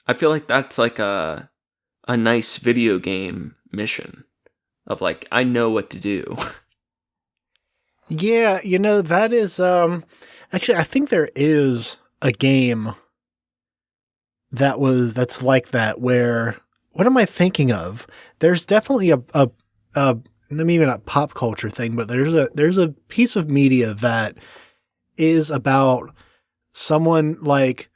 I feel like that's like a nice video game mission of like, I know what to do. Yeah, that is actually I think there is a game that's like that, where, what am I thinking of? There's definitely a maybe not pop culture thing, but there's a piece of media that is about someone like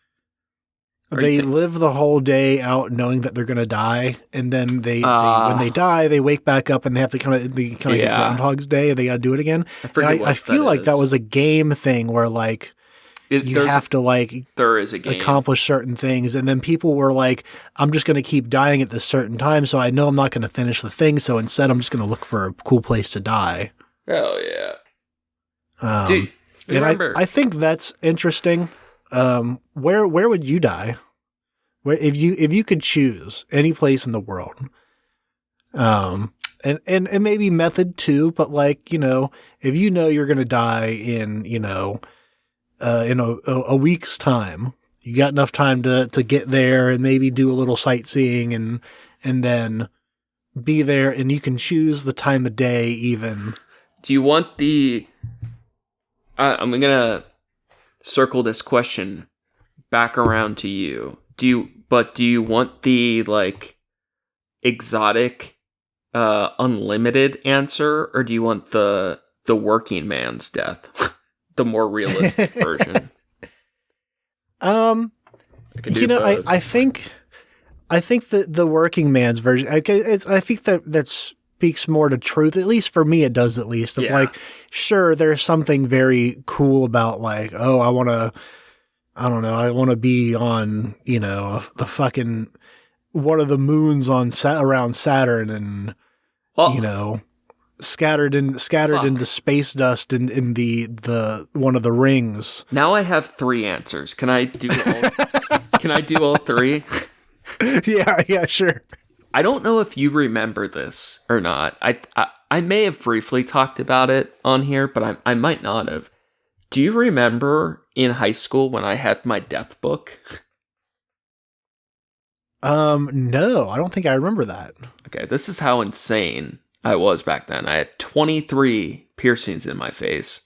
they live the whole day out knowing that they're going to die, and then they when they die, they wake back up and they have to kind of get Groundhog's Day, and they got to do it again. I feel like that was a game thing where like you have to like there is a game. Accomplish certain things, and then people were like, I'm just going to keep dying at this certain time, so I know I'm not going to finish the thing, so instead I'm just going to look for a cool place to die. Hell yeah. Dude, remember, I think that's interesting. Where would you die? Where if you could choose any place in the world, and maybe method too, but like, if you're gonna die in a week's time, you got enough time to get there and maybe do a little sightseeing and then be there, and you can choose the time of day even. Do you want I'm gonna circle this question back around to you. Do you want the like exotic unlimited answer, or do you want the working man's death? The more realistic version? I think that the working man's version, I think that speaks more to truth, at least for me it does, at least, of like, sure, there's something very cool about like, oh, I want to be on, the fucking one of the moons around Saturn, and scattered into space dust in the one of the rings. Now I have 3 answers. Can I do all 3? Yeah, sure. I don't know if you remember this or not. I may have briefly talked about it on here, but I might not have. Do you remember in high school when I had my death book? No, I don't think I remember that. Okay, this is how insane I was back then. I had 23 piercings in my face,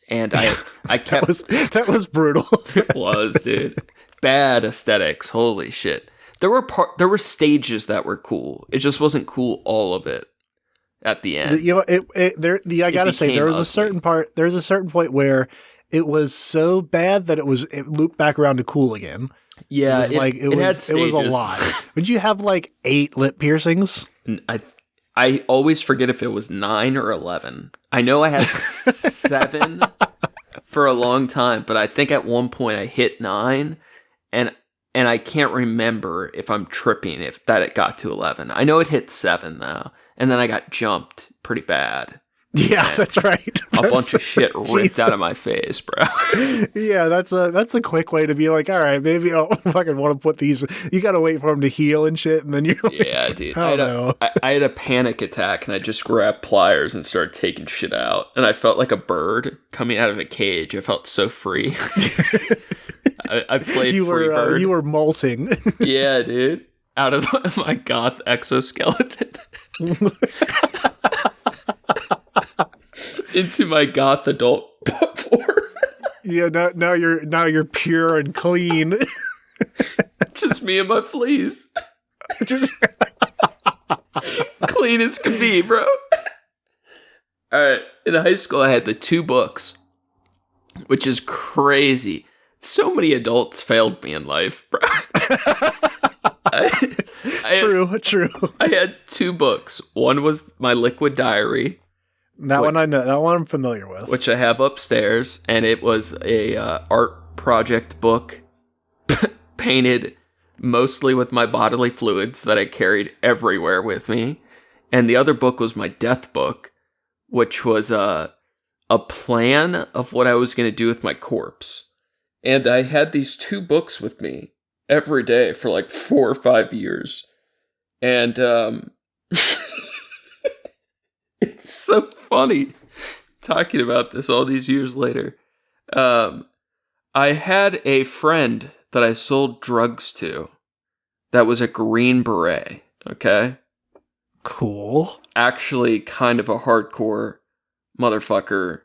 and I kept... that was brutal. It was, dude. Bad aesthetics. Holy shit. There were stages that were cool. It just wasn't cool all of it at the end. You know, I gotta say, there was ugly. There's a certain point where it was so bad that it looped back around to cool again. Yeah, it was a lot. Would you have like 8 lip piercings? I always forget if it was 9 or 11. I know I had 7 for a long time, but I think at one point I hit 9, and I can't remember if I'm tripping if that it got to 11. I know it hit 7 though, and then I got jumped pretty bad. Yeah, that's right. A bunch of shit ripped out of my face, bro. Yeah, that's a quick way to be like, all right, maybe I'll fucking want to put these. You got to wait for them to heal and shit, and then you're like, yeah, dude. I had a panic attack, and I just grabbed pliers and started taking shit out, and I felt like a bird coming out of a cage. I felt so free. I played Freebird. You were molting. Yeah, dude. Out of my goth exoskeleton. Into my goth adult form. Yeah, now you're pure and clean. Just me and my fleas. Just clean as can be, bro. Alright, in high school I had the 2 books, which is crazy. So many adults failed me in life, bro. True. I had 2 books. One was my liquid diary. One I know. That one I'm familiar with. Which I have upstairs, and it was a art project book painted mostly with my bodily fluids that I carried everywhere with me. And the other book was my death book, which was a plan of what I was going to do with my corpse. And I had these 2 books with me every day for like 4 or 5 years. And it's so funny talking about this all these years later. I had a friend that I sold drugs to that was a Green Beret, okay? Cool. Actually, kind of a hardcore motherfucker.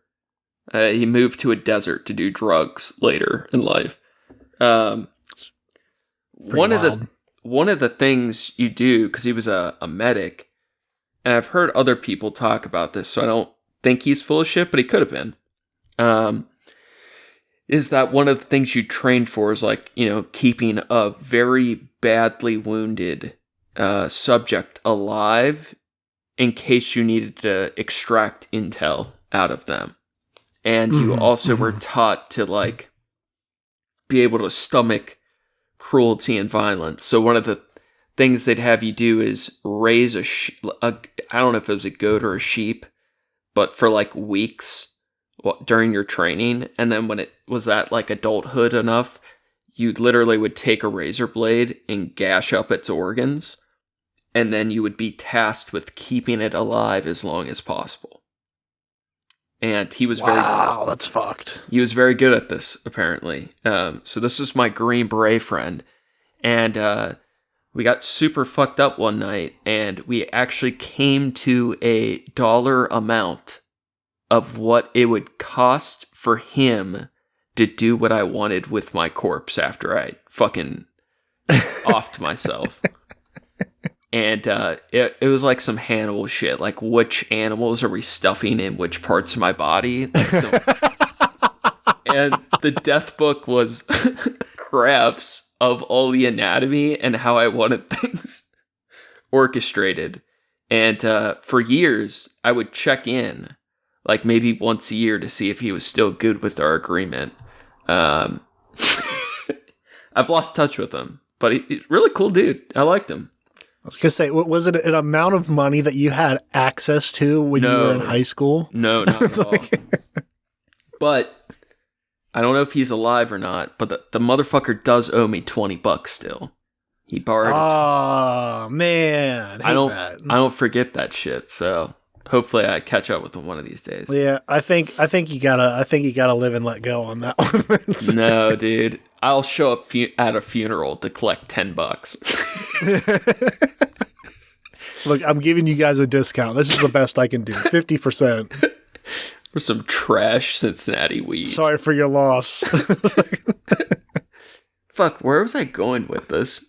He moved to a desert to do drugs later in life. One of the things you do, because he was a medic, and I've heard other people talk about this, so I don't think he's full of shit, but he could have been. Is that one of the things you train for is like, keeping a very badly wounded subject alive in case you needed to extract intel out of them. And you also were taught to like be able to stomach cruelty and violence. So one of the things they'd have you do is raise I don't know if it was a goat or a sheep, but for like weeks during your training. And then when it was at like adulthood enough, you literally would take a razor blade and gash up its organs. And then you would be tasked with keeping it alive as long as possible. And he was wow, that's fucked. He was very good at this, apparently. So this was my Green Beret friend. And we got super fucked up one night, and we actually came to a dollar amount of what it would cost for him to do what I wanted with my corpse after I fucking offed myself. And it was like some Hannibal shit, like which animals are we stuffing in which parts of my body? Like and the death book was graphs of all the anatomy and how I wanted things orchestrated. And for years, I would check in, like maybe once a year to see if he was still good with our agreement. I've lost touch with him, but he's a really cool dude. I liked him. was gonna say, was it an amount of money that you had access to when you were in high school? No, not at all. But I don't know if he's alive or not, but the motherfucker does owe me $20 still. He borrowed it. Oh man, I don't forget that shit. So hopefully I catch up with him one of these days. Yeah, I think you gotta live and let go on that one. No, dude. I'll show up at a funeral to collect $10. Look, I'm giving you guys a discount. This is the best I can do. 50%. For some trash Cincinnati weed. Sorry for your loss. Fuck, where was I going with this?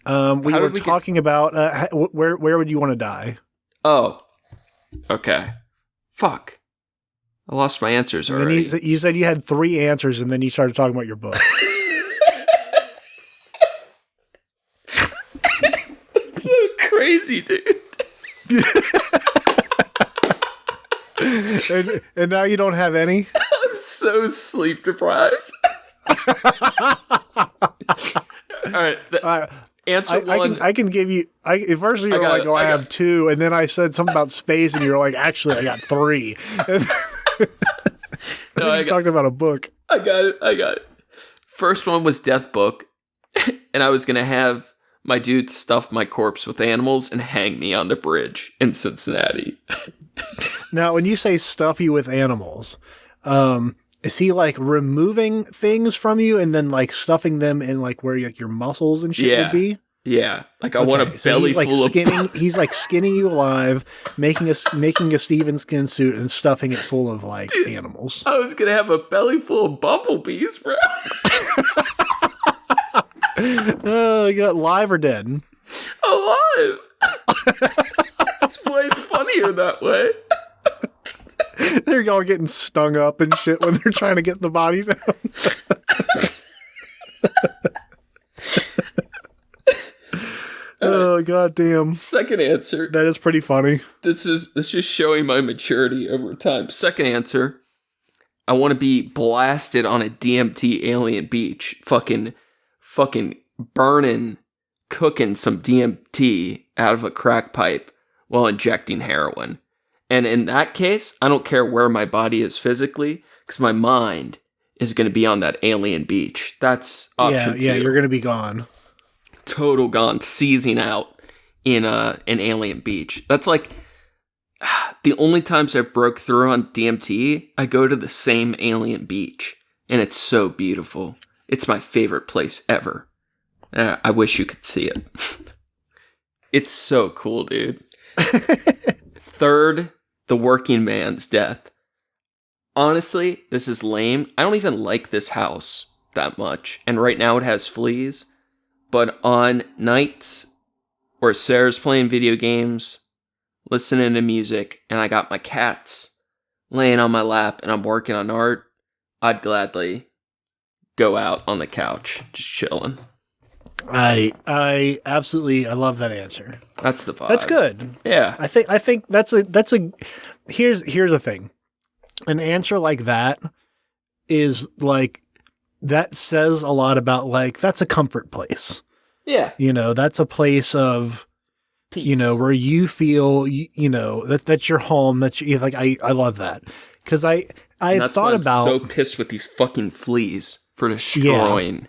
We were talking about where would you want to die? Oh, okay. Fuck. I lost my answers already. You said you had 3 answers, and then you started talking about your book. That's so crazy, dude. and now you don't have any? I'm so sleep deprived. All right. Answer one. I can give you. At first you were like, "Oh, I have 2," and then I said something about space, and you were like, "Actually, I got 3." No, I talked about a book. I got it. First one was Death Book, and I was gonna have my dude stuff my corpse with animals and hang me on the bridge in Cincinnati. Now, when you say stuff you with animals, is he like removing things from you and then like stuffing them in like where like your muscles and shit would be? Yeah, like I want a belly full of. He's like skinning you alive, making a Steven skin suit and stuffing it full of like animals. I was gonna have a belly full of bumblebees, bro. Oh, you got live or dead? Alive. It's way funnier that way. They're all getting stung up and shit when they're trying to get the body down. Oh, goddamn. Second answer. That is pretty funny. This is just showing my maturity over time. Second answer. I want to be blasted on a DMT alien beach. Fucking burning, cooking some DMT out of a crack pipe while injecting heroin. And in that case, I don't care where my body is physically, because my mind is going to be on that alien beach. That's option 2. Yeah, you're going to be gone. Total gone, seizing out in an alien beach. That's like the only times I broke through on DMT, I go to the same alien beach, and it's so beautiful. It's my favorite place ever. I wish you could see it. It's so cool, dude. Third, the working man's death. Honestly, this is lame. I don't even like this house that much, and right now it has fleas. But on nights where Sarah's playing video games, listening to music, and I got my cats laying on my lap and I'm working on art, I'd gladly go out on the couch, just chilling. I absolutely, I love that answer. That's the vibe. That's good. Yeah. I think that's a, here's the thing. An answer like that is like, that says a lot about like, that's a comfort place. Yeah. You know, that's a place of peace. You know, where you feel, you know, that's your home. That's like, I love that. Cause I thought about. I'm so pissed with these fucking fleas for destroying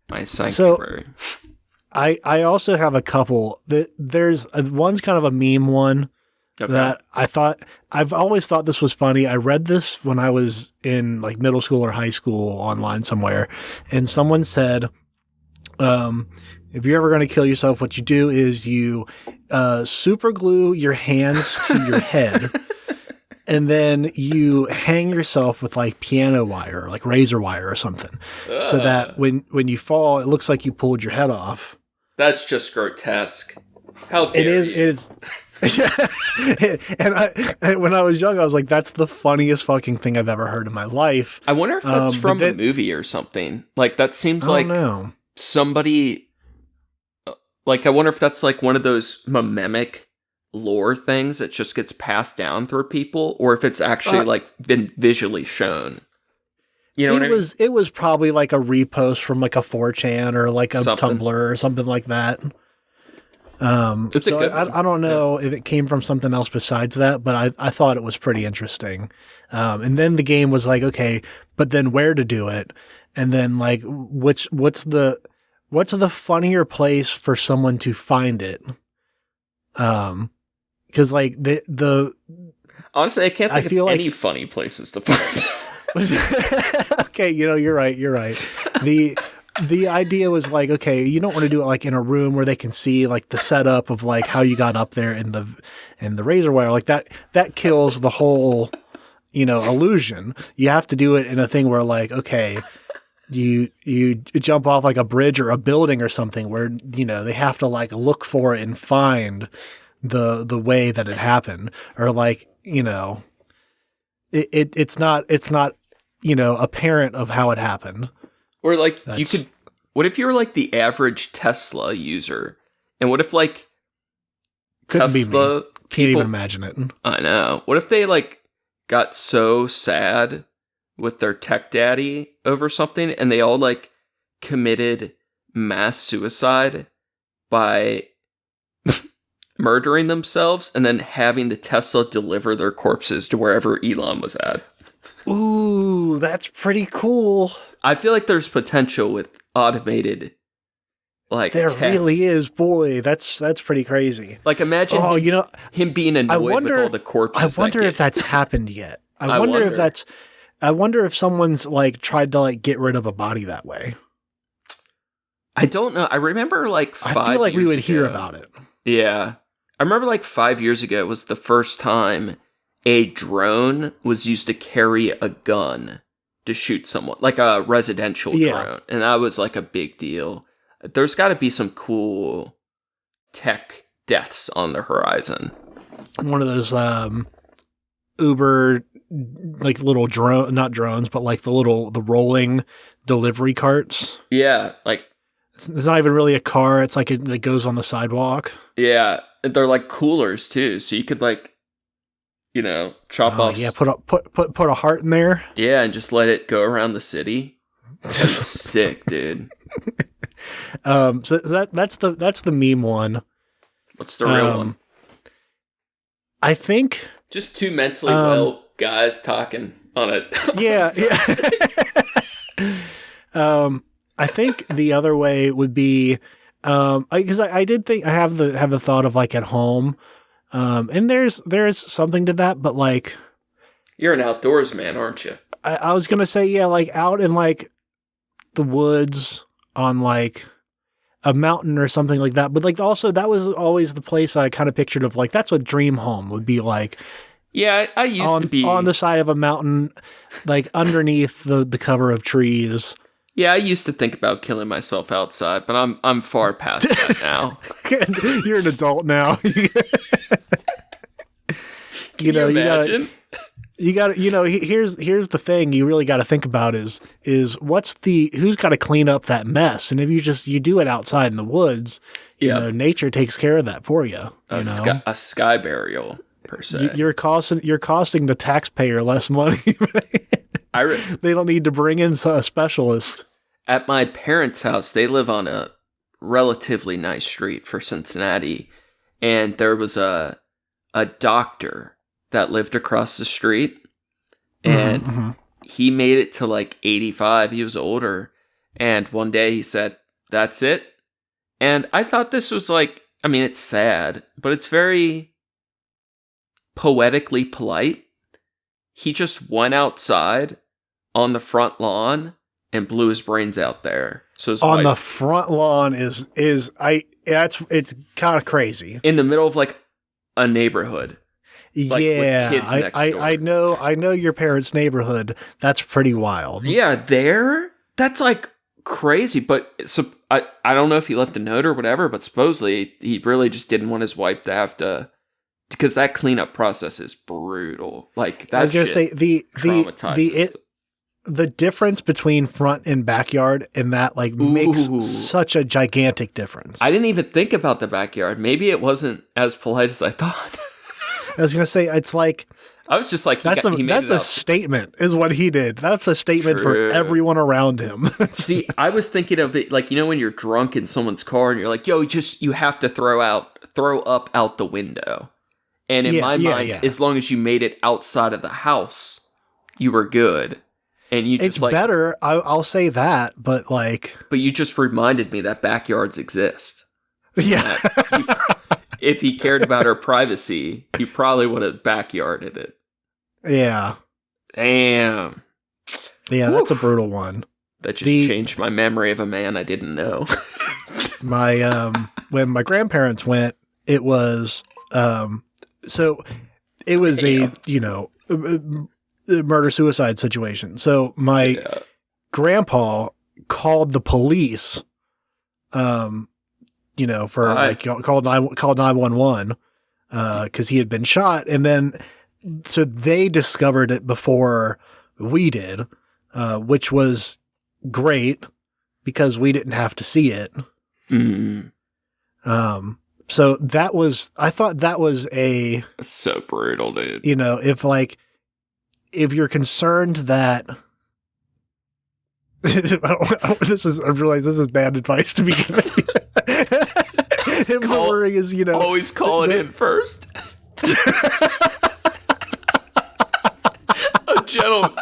my sanctuary. So, I also have a couple that one's kind of a meme one. Okay. That I've always thought this was funny. I read this when I was in like middle school or high school online somewhere, and someone said, if you're ever going to kill yourself, what you do is you super glue your hands to your head, and then you hang yourself with like piano wire, like razor wire or something, so that when you fall, it looks like you pulled your head off. That's just grotesque. How dare you? It is. And when I was young, I was like, that's the funniest fucking thing I've ever heard in my life. I wonder if that's from a movie or something. Like, that seems like somebody, like, I wonder if that's like one of those mnemonic lore things that just gets passed down through people, or if it's actually like been visually shown. You know, it was probably like a repost from like a 4chan or like a something. Tumblr or something like that. It's a So good one. I don't know if it came from something else besides that, but I thought it was pretty interesting. And then the game was like, okay, but then where to do it, and then like what's the funnier place for someone to find it? Because like the Honestly, I can't I think feel of like any funny places to find. okay, you're right. The idea was like, okay, you don't want to do it like in a room where they can see like the setup of like how you got up there in the razor wire, like that kills the whole, illusion. You have to do it in a thing where like, okay, you jump off like a bridge or a building or something where, they have to like look for it and find the way that it happened, or like, it's not apparent of how it happened. Or like what if you're like the average Tesla user? And what if like Couldn't be me. Tesla Can't even people, imagine it. I know. What if they like got so sad with their tech daddy over something and they all like committed mass suicide by murdering themselves and then having the Tesla deliver their corpses to wherever Elon was at? Ooh, that's pretty cool. I feel like there's potential with automated, like, there tech. really is. Boy, that's pretty crazy. Like, imagine him being annoyed with all the corpses. I wonder if that's happened yet. I wonder if someone's like tried to like get rid of a body that way. I don't know. I remember like 5 years ago. I feel like we would hear about it. Yeah. I remember like 5 years ago was the first time a drone was used to carry a gun to shoot someone, like a residential drone. And that was like a big deal. There's got to be some cool tech deaths on the horizon. One of those Uber, like little drone, not drones, but like the rolling delivery carts. Yeah, like it's not even really a car. It's like it goes on the sidewalk. Yeah, they're like coolers too, so you could like, chop off. Yeah, put a heart in there. Yeah, and just let it go around the city. That's sick, dude. So that's the meme one. What's the real one? I think just two mentally well guys talking on it. Yeah. I think the other way would be because I did think I have the thought of like at home, and there's something to that, but like you're an outdoors man, aren't you? I was gonna say like out in like the woods on like a mountain or something like that, but like also that was always the place that I kind of pictured of like that's what dream home would be like. Yeah, I used to be on the side of a mountain, like underneath the cover of trees. Yeah, I used to think about killing myself outside, but I'm far past that now. You're an adult now. Can you imagine? You got here's the thing you really got to think about is who's got to clean up that mess, and if you do it outside in the woods, nature takes care of that for you. A sky burial per se. You're costing the taxpayer less money. They don't need to bring in a specialist. At my parents' house, they live on a relatively nice street for Cincinnati, and there was a doctor that lived across the street, and he made it to like 85. He was older, and one day he said, "That's it." And I thought this was like, I mean, it's sad, but it's very poetically polite. He just went outside on the front lawn and blew his brains out there. So his wife, the front lawn it's kind of crazy in the middle of like a neighborhood. Like, yeah, with kids next door. I know your parents' neighborhood. That's pretty wild. Yeah, that's like crazy. But so I don't know if he left a note or whatever, but supposedly he really just didn't want his wife to have to, because that cleanup process is brutal. Like that. I was gonna say the difference between front and backyard and that like makes such a gigantic difference. I didn't even think about the backyard. Maybe it wasn't as polite as I thought. I was going to say, it's like, I was just like, That's a statement, is what he did. That's a statement for everyone around him. See, I was thinking of it like, when you're drunk in someone's car and you're like, yo, you have to throw up out the window. And in my mind, as long as you made it outside of the house, you were good. And you just it's better. I'll say that, but you just reminded me that backyards exist. Yeah. If he cared about our privacy, he probably would have backyarded it. Yeah. Damn. Yeah, that's a brutal one. That just changed my memory of a man I didn't know. When my grandparents went, it was so it was a murder-suicide situation. So my grandpa called the police, called 911 because he had been shot, and then so they discovered it before we did, which was great because we didn't have to see it. Mm-hmm. So I thought that was so brutal, dude. If you're concerned that I realize this is bad advice to be given. If the worry is, always call it in first.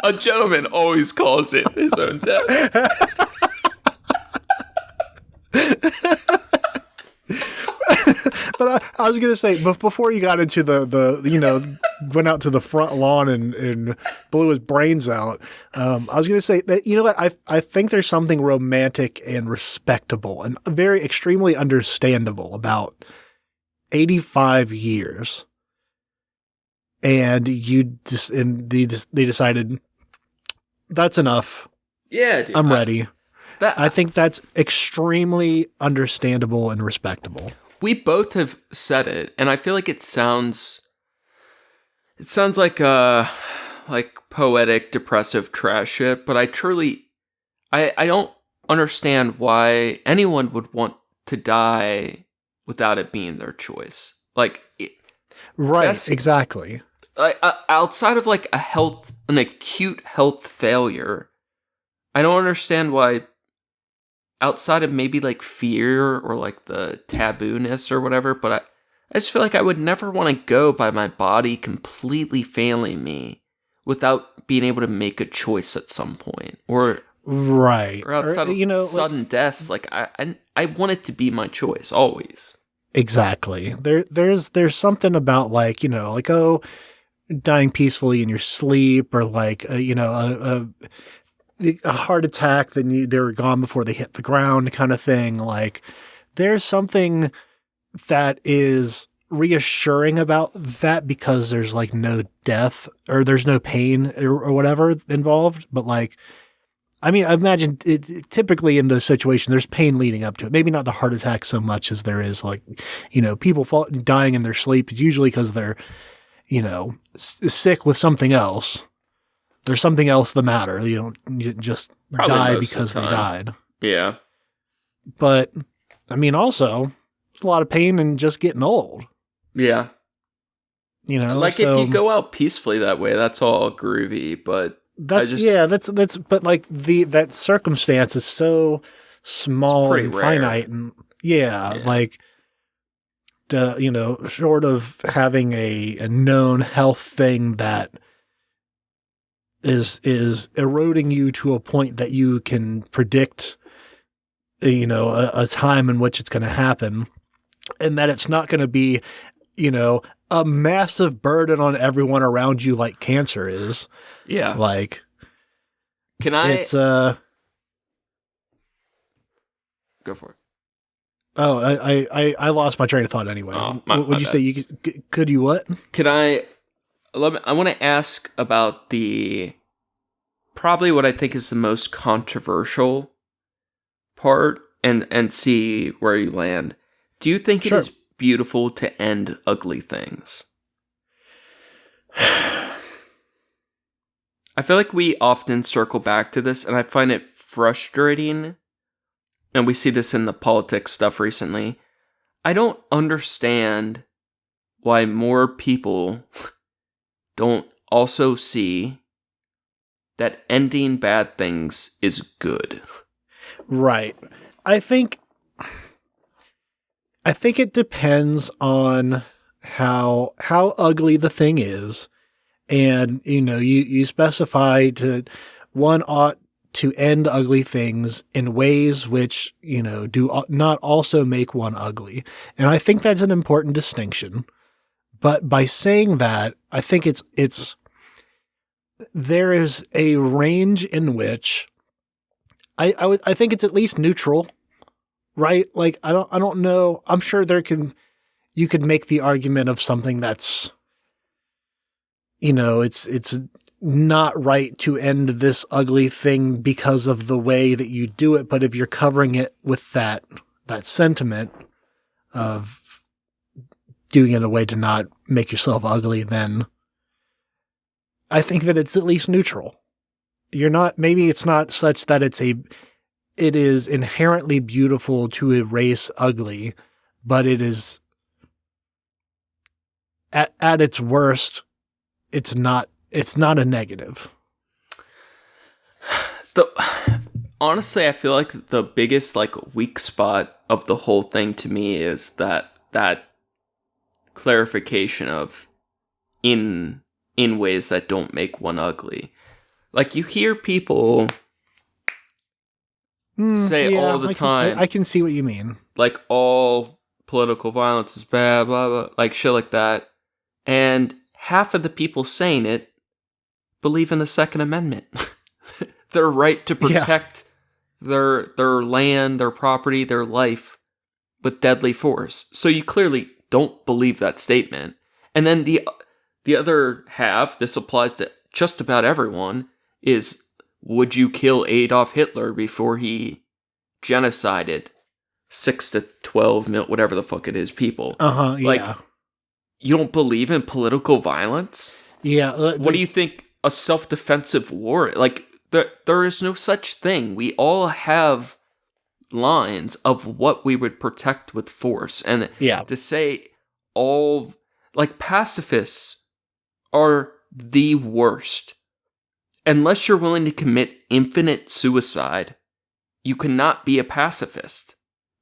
A gentleman always calls it his own death. But I was going to say, before you got into went out to the front lawn and blew his brains out, I was going to say that, I think there's something romantic and respectable and very extremely understandable about 85 years. And they decided that's enough. Yeah, dude, I'm ready. I think that's extremely understandable and respectable. We both have said it, and I feel like it sounds like poetic, depressive trash shit, but I don't understand why anyone would want to die without it being their choice. Right, exactly. Outside of an acute health failure, I don't understand why, outside of maybe fear or the taboo-ness or whatever, but I just feel like I would never want to go by my body completely failing me without being able to make a choice at some point. Or outside of sudden deaths, I want it to be my choice always. Exactly. There's something about dying peacefully in your sleep, or a heart attack, then they were gone before they hit the ground kind of thing. There's something that is reassuring about that, because there's no death or there's no pain or whatever involved. But I imagine typically in those situations, there's pain leading up to it. Maybe not the heart attack so much as there is people dying in their sleep. It's usually because they're, sick with something else. There's something else the matter. You just probably die because they died. Yeah. But also there's a lot of pain in just getting old. Yeah. If you go out peacefully that way, that's all groovy, but but that circumstance is so small and finite, and short of having a known health thing that is eroding you to a point that you can predict, a time in which it's going to happen, and that it's not going to be, a massive burden on everyone around you like cancer is. Yeah. Can I? It's go for it. Oh, I lost my train of thought anyway. Would you say you could you what? I want to ask about probably what I think is the most controversial part, and see where you land. Do you think it is beautiful to end ugly things? I feel like we often circle back to this, and I find it frustrating, and we see this in the politics stuff recently. I don't understand why more people don't also see that ending bad things is good. Right. I think it depends on how ugly the thing is. And, you specify to one ought to end ugly things in ways which, do not also make one ugly. And I think that's an important distinction. But by saying that, I think there is a range in which I think it's at least neutral, right? Like, I don't know. I'm sure you could make the argument of something that's, it's not right to end this ugly thing because of the way that you do it. But if you're covering it with that sentiment of doing it in a way to not make yourself ugly, then I think that it's at least neutral. Maybe it's not such that it is inherently beautiful to erase ugly, but it is at its worst, it's not a negative. Honestly, I feel like the biggest weak spot of the whole thing to me is that clarification of in ways that don't make one ugly. Like, you hear people say all the time, I can see what you mean. Like, all political violence is bad, blah blah, like shit like that. And half of the people saying it believe in the Second Amendment. Their right to protect their land, their property, their life with deadly force. So you clearly don't believe that statement. And then the other half, this applies to just about everyone, is, would you kill Adolf Hitler before he genocided 6 to 12 million, whatever the fuck it is, people? Yeah. You don't believe in political violence? Yeah. What do you think a self-defensive war? Like, there is no such thing. We all have lines of what we would protect with force. And to say all, pacifists are the worst. Unless you're willing to commit infinite suicide, you cannot be a pacifist.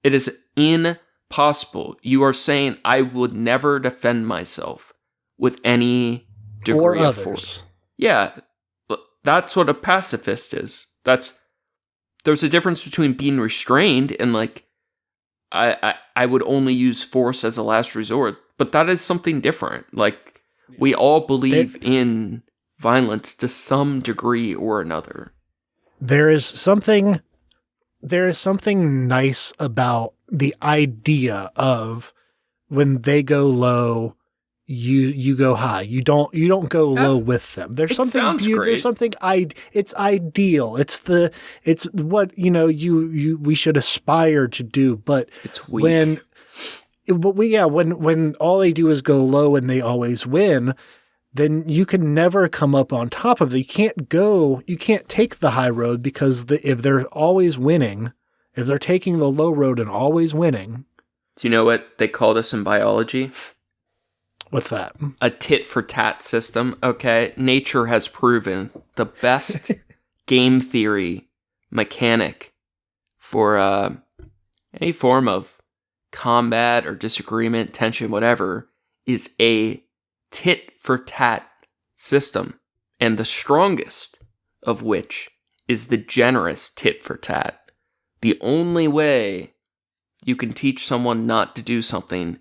It is impossible. You are saying, I would never defend myself with any degree of force. Yeah, that's what a pacifist is. There's a difference between being restrained and I would only use force as a last resort, but that is something different. We all believe in violence to some degree or another. There is something nice about the idea of when they go low, you go high. You don't go low with them. There's something great. There's something it's ideal. It's what we should aspire to do. But it's weak. When all they do is go low and they always win, then you can never come up on top of it. You can't take the high road, because if they're always winning, if they're taking the low road and always winning. Do you know what they call this in biology? What's that? A tit for tat system. Okay. Nature has proven the best game theory mechanic for any form of combat or disagreement, tension, whatever, is a tit for tat system. And the strongest of which is the generous tit for tat. The only way you can teach someone not to do something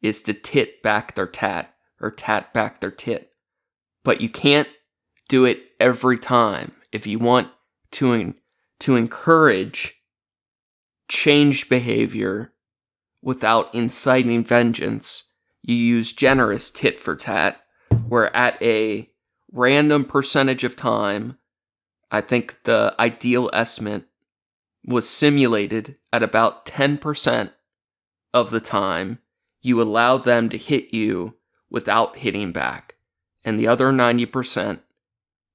is to tit back their tat, or tat back their tit. But you can't do it every time. If you want to encourage changed behavior without inciting vengeance, you use generous tit for tat, where at a random percentage of time, I think the ideal estimate was simulated at about 10% of the time, you allow them to hit you without hitting back. And the other 90%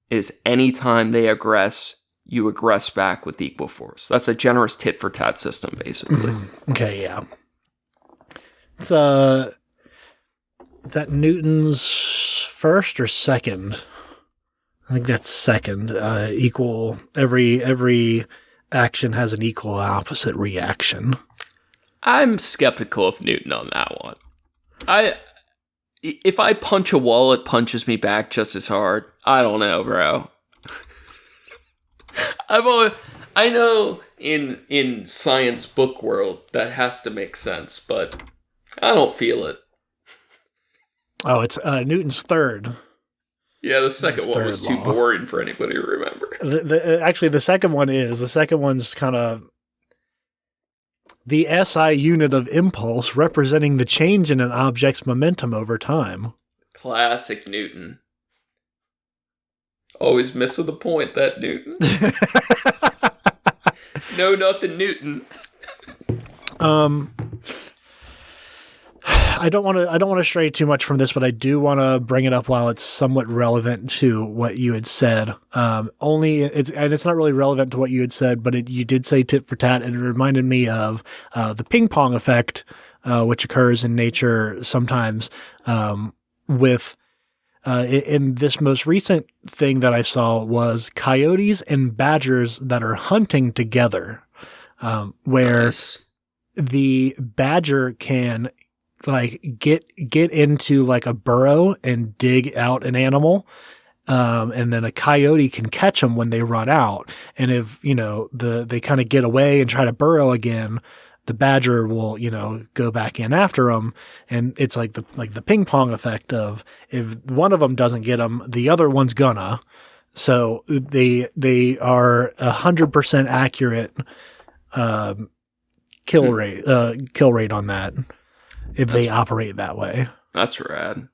is anytime they aggress, you aggress back with equal force. That's a generous tit for tat system, basically. Okay, yeah. It's that Newton's first or second? I think that's second. Equal. Every action has an equal and opposite reaction. I'm skeptical of Newton on that one. If I punch a wall, it punches me back just as hard. I don't know, bro. I know in science book world that has to make sense, but I don't feel it. Oh, it's Newton's third. Yeah, the second one was too boring for anybody to remember. Actually, the second one's kind of the SI unit of impulse representing the change in an object's momentum over time. Classic Newton. Always missing the point, that Newton. No, nothing Newton. I don't want to stray too much from this, but I do want to bring it up while it's somewhat relevant to what you had said. It's not really relevant to what you had said, but you did say tit for tat, and it reminded me of the ping pong effect, which occurs in nature sometimes. In this most recent thing that I saw was coyotes and badgers that are hunting together, where Nice. the badger can get into like a burrow and dig out an animal. And then a coyote can catch them when they run out. And if, they kind of get away and try to burrow again, the badger will, go back in after them. And it's like the ping pong effect of if one of them doesn't get them, the other one's gonna. So they are 100% accurate, kill rate on that. If they operate that way. That's rad.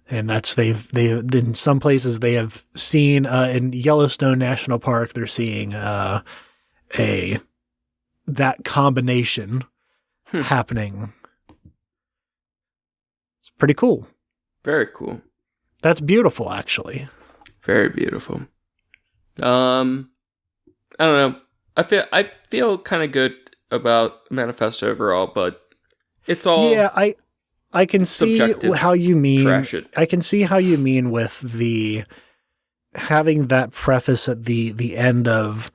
And that's they've in some places they have seen in Yellowstone National Park, they're seeing that combination happening. It's pretty cool. Very cool. That's beautiful, actually. Very beautiful. I don't know. I feel kind of good about Manifesto overall, but it's all I can see how you mean. Trash it. I can see how you mean with the having that preface at the end of,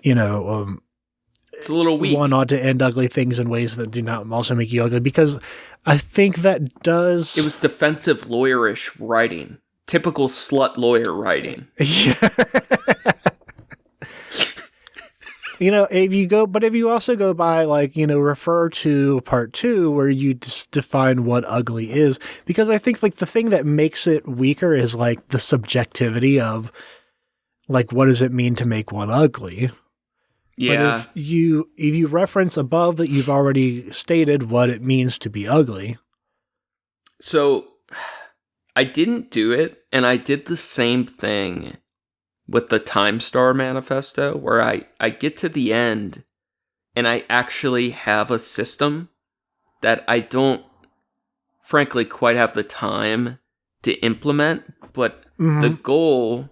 it's a little weak. One ought to end ugly things in ways that do not also make you ugly, because I think that does. It was defensive lawyerish writing, typical slut lawyer writing. Yeah. If you also go by refer to part 2 where you just define what ugly is, because I think the thing that makes it weaker is the subjectivity of what does it mean to make one ugly? Yeah. But if you reference above that you've already stated what it means to be ugly. So I didn't do it, and I did the same thing with the Time Star Manifesto, where I get to the end and I actually have a system that I don't, frankly, quite have the time to implement, but the goal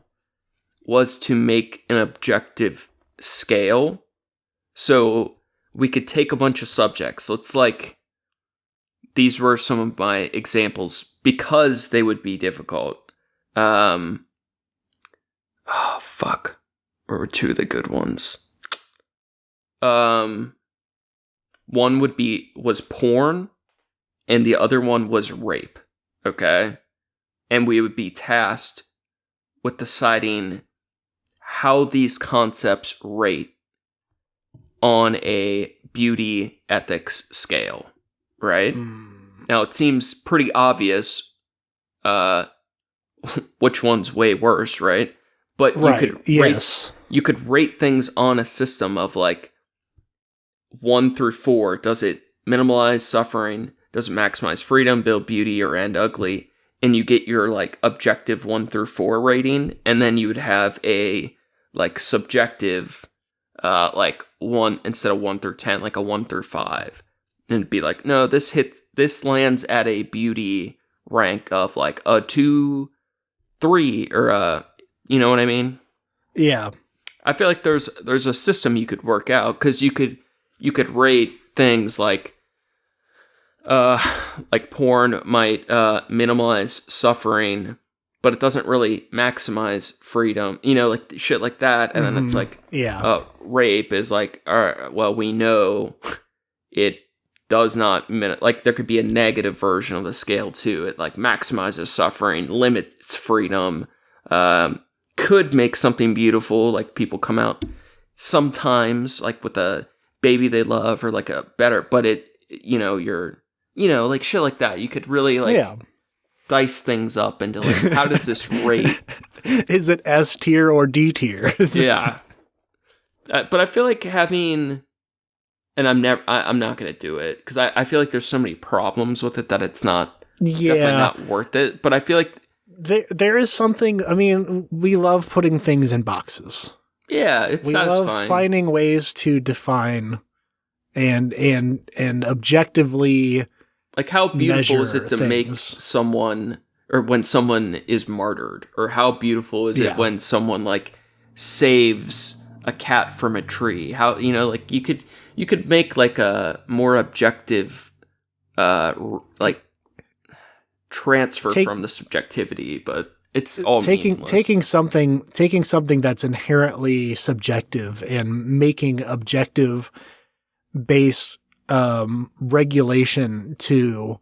was to make an objective scale so we could take a bunch of subjects. These were some of my examples because they would be difficult. Oh, fuck. Or were two of the good ones? One was porn, and the other one was rape. Okay? And we would be tasked with deciding how these concepts rate on a beauty ethics scale. Right? Now, it seems pretty obvious which one's way worse, right? But you could rate things on a system of 1 through 4. Does it minimize suffering? Does it maximize freedom, build beauty, or end ugly? And you get your objective 1 through 4 rating, and then you would have a subjective 1 instead of 1 through 10, a 1 through 5. And it'd be no, this lands at a beauty rank of a 2, 3, or you know what I mean? Yeah. I feel there's a system you could work out, because you could rate things like porn might minimize suffering but it doesn't really maximize freedom, like shit like that. And then it's like, rape is like, all right, well, we know it does not like there could be a negative version of the scale too. It like maximizes suffering, limits freedom, could make something beautiful. Like people come out sometimes like with a baby they love or like a better, but it, like shit like that. You could really like dice things up into like, how does this rate? Is it S tier or D tier? Yeah. But I feel like having, and I'm not going to do it because I feel like there's so many problems with it that it's definitely not worth it. But I feel like there is something, I mean, we love putting things in boxes. Yeah, it's satisfying. We love finding ways to define and objectively, like how beautiful is it to make someone, or when someone is martyred, or how beautiful is it when someone like saves a cat from a tree? How, like you could make like a more objective like transfer from the subjectivity, but it's all taking something that's inherently subjective and making objective base regulation to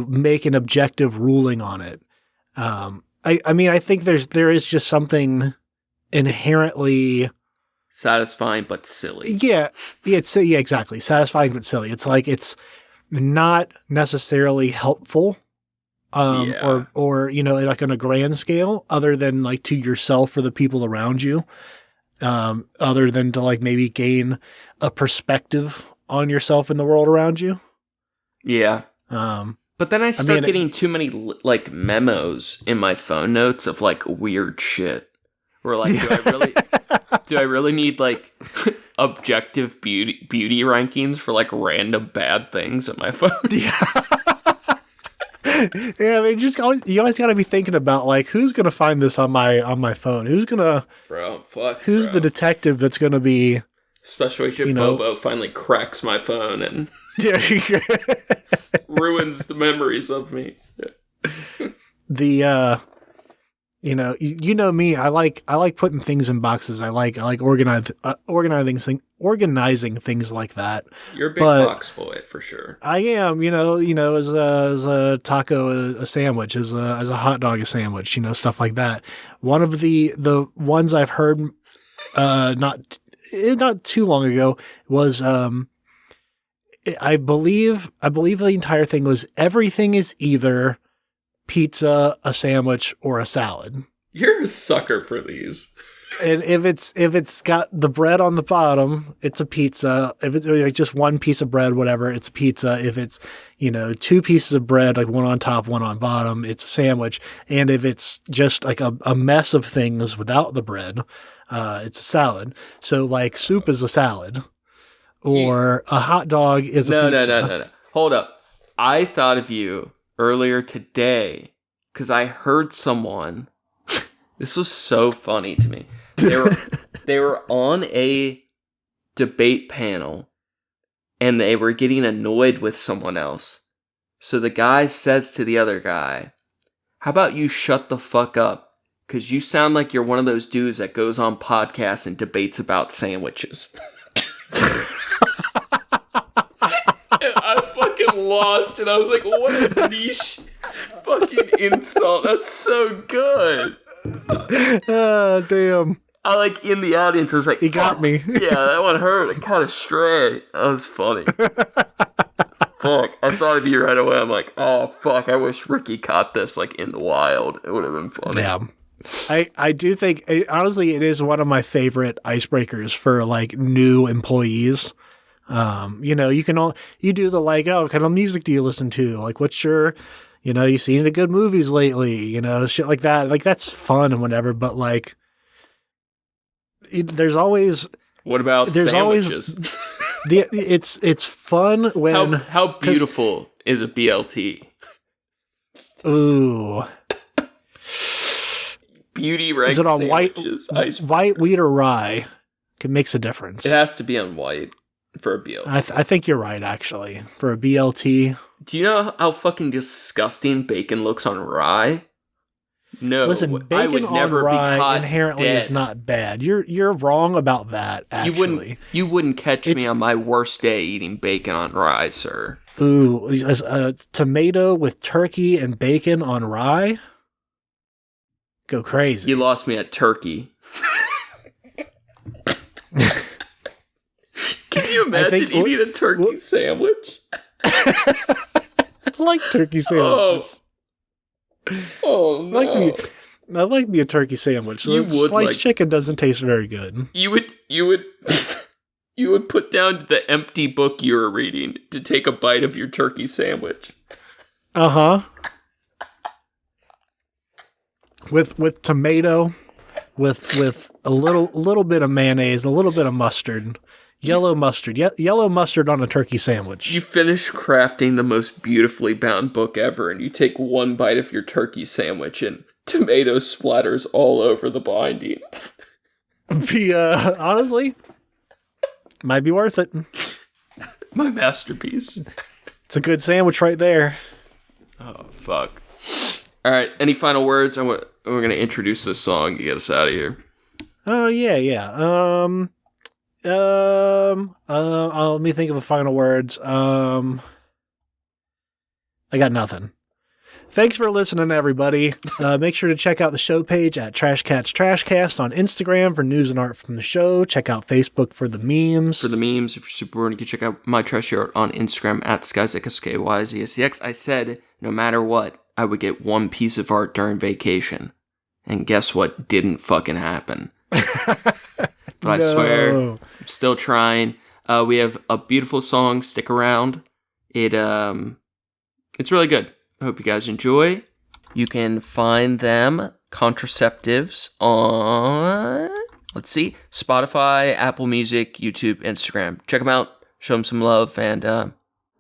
make an objective ruling on it. I mean, I think there is just something inherently satisfying but silly. Yeah, exactly. Satisfying but silly. It's like it's not necessarily helpful, or like on a grand scale, other than like to yourself or the people around you, other than to like maybe gain a perspective on yourself and the world around you. Yeah. But then I start getting too many like memos in my phone notes of like weird shit. Where like, do I really need like objective beauty rankings for like random bad things on my phone? Yeah. Yeah, I mean, you always got to be thinking about like who's gonna find this on my phone. Who's gonna Who's the detective that's gonna be? Special Agent Bobo finally cracks my phone and ruins the memories of me. The you know me. I like putting things in boxes. I like organizing things like that. You're a big box boy for sure. I am. As a taco a sandwich, as a hot dog a sandwich. Stuff like that. One of the ones I've heard not too long ago was I believe the entire thing was everything is either pizza, a sandwich, or a salad. You're a sucker for these. And if it's got the bread on the bottom, it's a pizza. If it's like just one piece of bread, whatever, it's a pizza. If it's, two pieces of bread, like one on top, one on bottom, it's a sandwich. And if it's just like a mess of things without the bread, it's a salad. So like soup is a salad, or a hot dog is a pizza. No. Hold up. I thought of you earlier today because I heard someone. This was so funny to me. They were on a debate panel and they were getting annoyed with someone else. So the guy says to the other guy, "How about you shut the fuck up? Because you sound like you're one of those dudes that goes on podcasts and debates about sandwiches." I fucking lost it. I was like, what a niche fucking insult. That's so good. Oh, damn. I like in the audience, I was like, he got me. Yeah, that one hurt. It kind of stray. That was funny. Fuck. I thought of you right away. I'm like, oh, fuck. I wish Ricky caught this like in the wild. It would have been funny. Yeah. I do think, honestly, it is one of my favorite icebreakers for like new employees. You do the like, oh, what kind of music do you listen to? Like, what's your, you seen any good movies lately? Shit like that. Like, that's fun and whatever. But like, there's always. What about sandwiches? It's fun when. How beautiful is a BLT? Ooh. Beauty rank. Is it on sandwiches, white, wheat, or rye? It makes a difference. It has to be on white for a BLT. I think you're right, actually. For a BLT. Do you know how fucking disgusting bacon looks on rye? No, Listen, I bacon would on never be rye caught inherently dead. is not bad. You're wrong about that, actually. You wouldn't catch me on my worst day eating bacon on rye, sir. Ooh, tomato with turkey and bacon on rye? Go crazy. You lost me at turkey. Can you imagine eating a turkey sandwich? I like turkey sandwiches. Oh no. I like me a turkey sandwich. Sliced chicken doesn't taste very good. You would put down the empty book you were reading to take a bite of your turkey sandwich. Uh-huh. With tomato, with a little bit of mayonnaise, a little bit of mustard. Yellow mustard. Yellow mustard on a turkey sandwich. You finish crafting the most beautifully bound book ever, and you take one bite of your turkey sandwich, and tomato splatters all over the binding. Honestly, might be worth it. My masterpiece. It's a good sandwich right there. Oh, fuck. All right, any final words? We're going to introduce this song to get us out of here. Oh, yeah. Let me think of a final words. I got nothing. Thanks for listening, everybody. Make sure to check out the show page at Trash Cats Trashcast on Instagram for news and art from the show. Check out Facebook for the memes. If you're super bored, you can check out my trashy art on Instagram at SkyZX. I said, no matter what, I would get one piece of art during vacation. And guess what didn't fucking happen? But I swear, I'm still trying. We have a beautiful song, Stick Around. It's really good. I hope you guys enjoy. You can find them, Contraceptives, on, Spotify, Apple Music, YouTube, Instagram. Check them out. Show them some love. And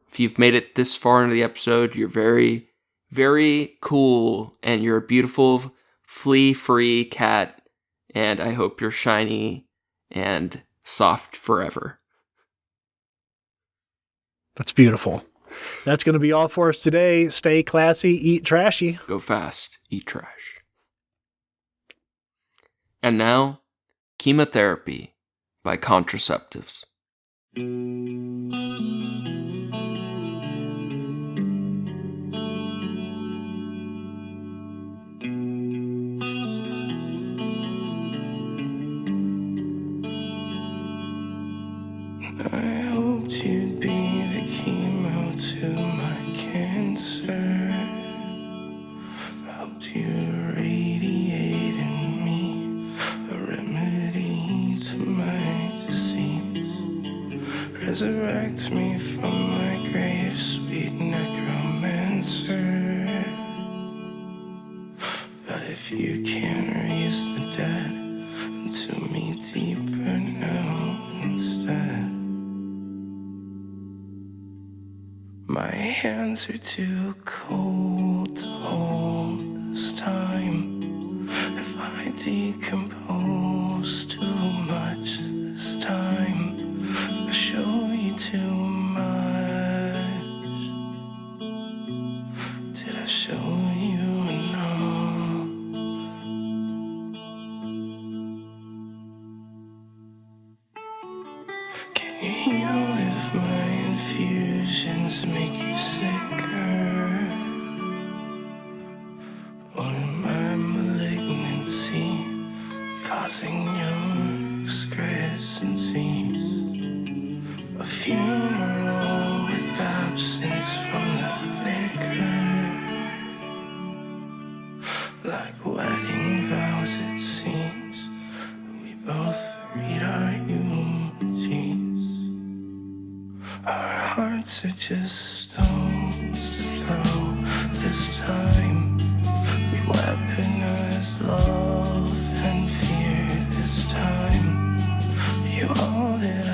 if you've made it this far into the episode, you're very, very cool. And you're a beautiful, flea-free cat. And I hope you're shiny and soft forever. That's beautiful. That's going to be all for us today. Stay classy, eat trashy. Go fast, eat trash. And now, Chemotherapy by Contraceptives. I hoped you'd be the chemo to my cancer. I hoped you'd radiate in me a remedy to my disease. Resurrect me from my grave, sweet necromancer. But if you can't raise the dead, to me deeper now instead. My hands are too cold to hold this time. If I decompose too much this time, I show you too much. Did I show you enough? Can you heal if my infusions make you sicker? Or am I malignancy causing your excrescencies? A funeral with absence from the vicar. Like wedding vows it seems, we both read our eulogies. Our hearts are just stones to throw this time. We weaponize love and fear this time. You're all that